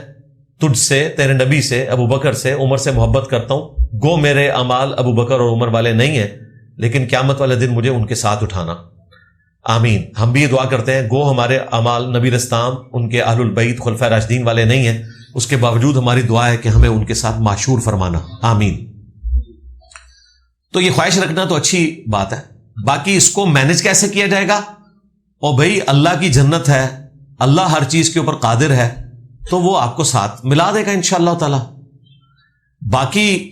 Speaker 1: تجھ سے، تیرے نبی سے، ابو بکر سے، عمر سے محبت کرتا ہوں. گو میرے اعمال ابو بکر اور عمر والے نہیں ہیں، لیکن قیامت والے دن مجھے ان کے ساتھ اٹھانا. آمین. ہم بھی یہ دعا کرتے ہیں گو ہمارے اعمال نبی الاسلام، ان کے اہل البیت خلفائے راشدین والے نہیں ہیں، اس کے باوجود ہماری دعا ہے کہ ہمیں ان کے ساتھ معشور فرمانا. آمین. تو یہ خواہش رکھنا تو اچھی بات ہے. باقی اس کو مینج کیسے کیا جائے گا؟ اور بھائی اللہ کی جنت ہے، اللہ ہر چیز کے اوپر قادر ہے، تو وہ آپ کو ساتھ ملا دے گا انشاءاللہ تعالی. باقی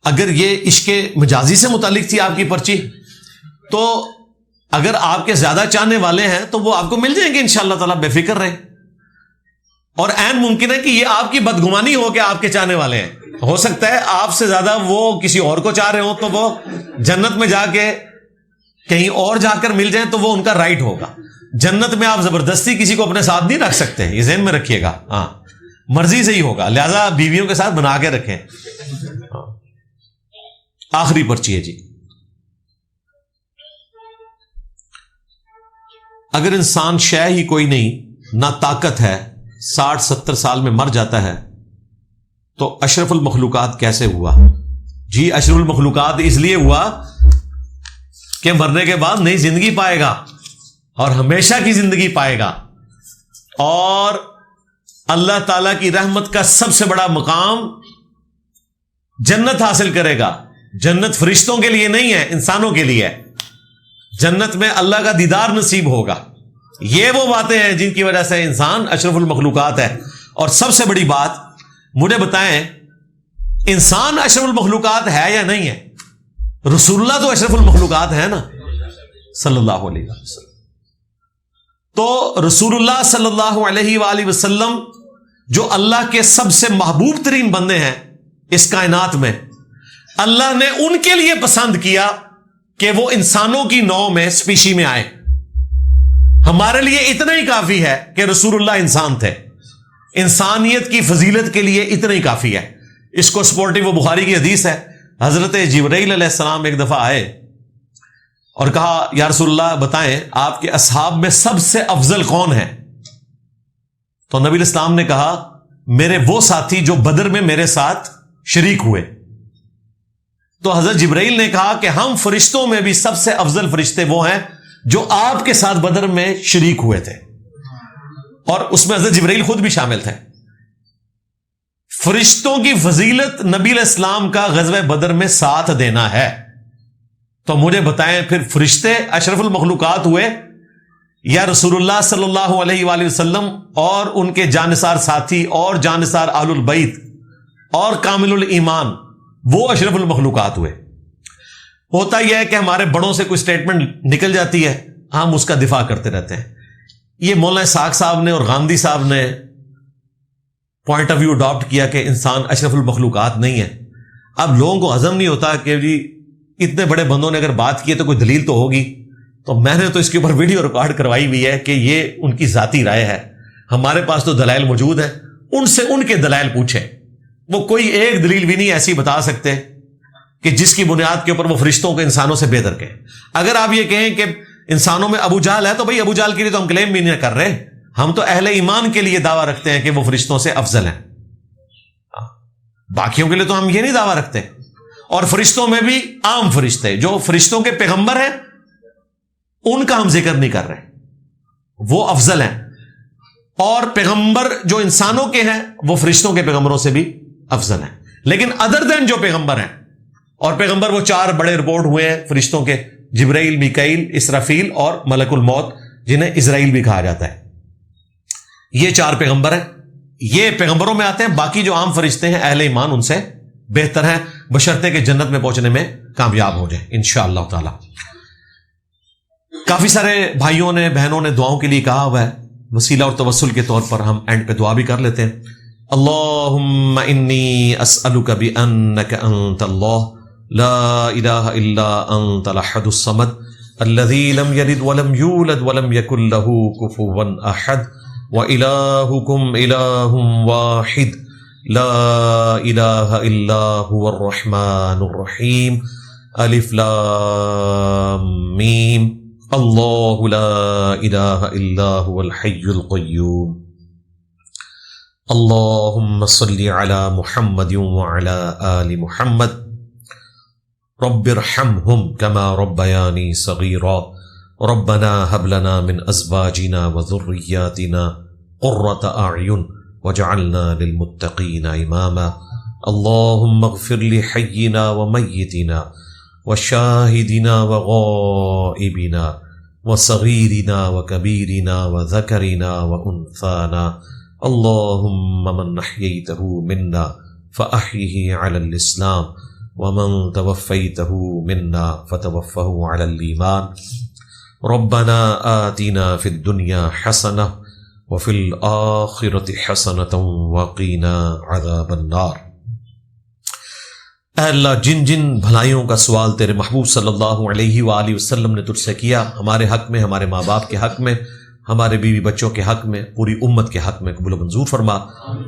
Speaker 1: اگر یہ عشق مجازی سے متعلق تھی آپ کی پرچی، تو اگر آپ کے زیادہ چاہنے والے ہیں تو وہ آپ کو مل جائیں گے انشاءاللہ تعالی، بے فکر رہیں. اور عین ممکن ہے کہ یہ آپ کی بدگمانی ہو کہ آپ کے چاہنے والے ہیں. ہو سکتا ہے آپ سے زیادہ وہ کسی اور کو چاہ رہے ہوں، تو وہ جنت میں جا کے کہیں اور جا کر مل جائیں تو وہ ان کا رائٹ ہوگا. جنت میں آپ زبردستی کسی کو اپنے ساتھ نہیں رکھ سکتے، یہ ذہن میں رکھیے گا. ہاں، مرضی سے ہی ہوگا، لہذا بیویوں کے ساتھ بنا کے رکھیں. آخری پرچی ہے جی. اگر انسان شے ہی کوئی نہیں، نہ طاقت ہے، 60-70 سال میں مر جاتا ہے، تو اشرف المخلوقات کیسے ہوا؟ جی اشرف المخلوقات اس لیے ہوا کہ مرنے کے بعد نئی زندگی پائے گا اور ہمیشہ کی زندگی پائے گا، اور اللہ تعالی کی رحمت کا سب سے بڑا مقام جنت حاصل کرے گا. جنت فرشتوں کے لیے نہیں ہے، انسانوں کے لیے ہے. جنت میں اللہ کا دیدار نصیب ہوگا. یہ وہ باتیں ہیں جن کی وجہ سے انسان اشرف المخلوقات ہے. اور سب سے بڑی بات مجھے بتائیں، انسان اشرف المخلوقات ہے یا نہیں ہے؟ رسول اللہ تو اشرف المخلوقات ہے نا، صلی اللہ علیہ وسلم. تو رسول اللہ صلی اللہ علیہ وآلہ وسلم جو اللہ کے سب سے محبوب ترین بندے ہیں اس کائنات میں، اللہ نے ان کے لیے پسند کیا کہ وہ انسانوں کی نوع میں، اسپیشی میں آئے. ہمارے لیے اتنا ہی کافی ہے کہ رسول اللہ انسان تھے. انسانیت کی فضیلت کے لیے اتنا ہی کافی ہے. اس کو سپورٹنگ وہ بخاری کی حدیث ہے. حضرت جبرائیل علیہ السلام ایک دفعہ آئے اور کہا یا رسول اللہ بتائیں آپ کے اصحاب میں سب سے افضل کون ہے؟ تو نبی الاسلام نے کہا میرے وہ ساتھی جو بدر میں میرے ساتھ شریک ہوئے. تو حضرت جبرائیل نے کہا کہ ہم فرشتوں میں بھی سب سے افضل فرشتے وہ ہیں جو آپ کے ساتھ بدر میں شریک ہوئے تھے. اور اس میں حضرت جبرائیل خود بھی شامل تھے. فرشتوں کی فضیلت نبی علیہ السلام کا غزوہ بدر میں ساتھ دینا ہے. تو مجھے بتائیں پھر فرشتے اشرف المخلوقات ہوئے یا رسول اللہ صلی اللہ علیہ وآلہ وسلم اور ان کے جانثار ساتھی اور جانثار اہل البیت اور کامل الایمان وہ اشرف المخلوقات ہوئے؟ ہوتا یہ ہے کہ ہمارے بڑوں سے کوئی سٹیٹمنٹ نکل جاتی ہے، ہم اس کا دفاع کرتے رہتے ہیں. یہ مولانا اسحاق صاحب نے اور گاندھی صاحب نے پوائنٹ آف ویو اڈاپٹ کیا کہ انسان اشرف المخلوقات نہیں ہے. اب لوگوں کو ہضم نہیں ہوتا کہ جی اتنے بڑے بندوں نے اگر بات کی ہے تو کوئی دلیل تو ہوگی. تو میں نے تو اس کے اوپر ویڈیو ریکارڈ کروائی ہوئی ہے کہ یہ ان کی ذاتی رائے ہے. ہمارے پاس تو دلائل موجود ہیں، ان سے ان کے دلائل پوچھیں. وہ کوئی ایک دلیل بھی نہیں ایسی بتا سکتے کہ جس کی بنیاد کے اوپر وہ فرشتوں کو انسانوں سے بہتر کہیں. اگر آپ یہ کہیں کہ انسانوں میں ابو جہل ہے تو بھئی ابو جہل کے لیے تو ہم کلیم بھی نہیں کر رہے، ہم تو اہل ایمان کے لیے دعویٰ رکھتے ہیں کہ وہ فرشتوں سے افضل ہیں. باقیوں کے لیے تو ہم یہ نہیں دعویٰ رکھتے. اور فرشتوں میں بھی عام فرشتے جو فرشتوں کے پیغمبر ہیں ان کا ہم ذکر نہیں کر رہے، وہ افضل ہیں. اور پیغمبر جو انسانوں کے ہیں وہ فرشتوں کے پیغمبروں سے بھی افضل ہیں. لیکن ادر دین جو پیغمبر ہیں، اور پیغمبر وہ 4 بڑے رپورٹ ہوئے ہیں فرشتوں کے، جبرائیل، میکائیل، اسرافیل اور ملک الموت جنہیں اسرائیل بھی کہا جاتا ہے. یہ 4 پیغمبر ہیں، یہ پیغمبروں میں آتے ہیں. باقی جو عام فرشتے ہیں اہل ایمان ان سے بہتر ہیں، بشرطے کہ جنت میں پہنچنے میں کامیاب ہو جائیں انشاءاللہ تعالی. کافی سارے بھائیوں نے بہنوں نے دعاؤں کے لیے کہا ہوا ہے. وسیلہ اور توسل کے طور پر ہم اینڈ پہ دعا بھی کر لیتے ہیں. اللہم انی اسألک بانک انت اللہ لا الہ الا انت الاحد الصمد الذی لم یلد ولم یولد ولم یکن له کفوا احد وإلہکم الہ واحد لا الہ الا هو الرحمن الرحیم الف لام میم اللہ لا الہ الا هو الحی القیوم اللہم صلی علی محمد وعلی آل محمد رب ارحمہم کما ربیانی صغیرا ربنا هب لنا من ازواجنا وذریاتنا قرۃ اعین وجعلنا للمتقین اماما اللہم اغفر لحینا ومیتنا وشاہدنا وغائبنا وصغیرنا وکبیرنا وذکرنا وانثانا اللہم من احییتہ منا فاحیہ علی الاسلام ومن توفیتہ منا فتوفہ علی الایمان ربنا آتنا فی الدنیا حسنہ وفی الآخرۃ حسنۃ وقنا عذاب النار۔ اے اللہ، جن جن بھلائیوں کا سوال تیرے محبوب صلی اللہ علیہ وآلہ وسلم نے تجھ سے کیا، ہمارے حق میں، ہمارے ماں باپ کے حق میں، ہمارے بیوی بچوں کے حق میں، پوری امت کے حق میں قبول و منظور فرما۔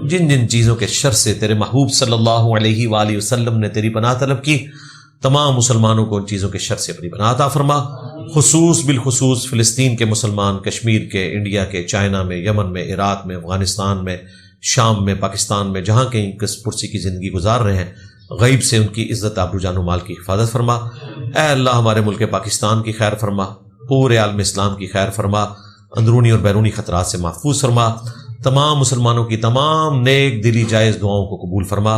Speaker 1: جن جن چیزوں کے شر سے تیرے محبوب صلی اللہ علیہ وآلہ وسلم نے تیری پناہ طلب کی، تمام مسلمانوں کو ان چیزوں کے شر سے اپنی پناہ عطا فرما، بالخصوص فلسطین کے مسلمان، کشمیر کے، انڈیا کے، چائنا میں، یمن میں، عراق میں، افغانستان میں، شام میں، پاکستان میں، جہاں کہیں کس پرسی کی زندگی گزار رہے ہیں، غیب سے ان کی عزت، آبرو، جان و مال کی حفاظت فرما۔ اے اللہ، ہمارے ملک پاکستان کی خیر فرما، پورے عالم اسلام کی خیر فرما، اندرونی اور بیرونی خطرات سے محفوظ فرما، تمام مسلمانوں کی تمام نیک دلی جائز دعاؤں کو قبول فرما۔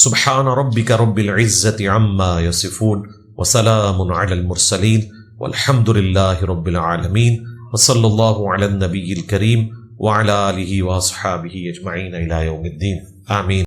Speaker 1: سبحان ربک رب العزت عما یصفون وسلام علی المرسلین والحمد للہ رب العالمین وصلی اللہ علی النبی الکریم وعلی آلہ واصحابہ اجمعین الی یوم الدین، آمین۔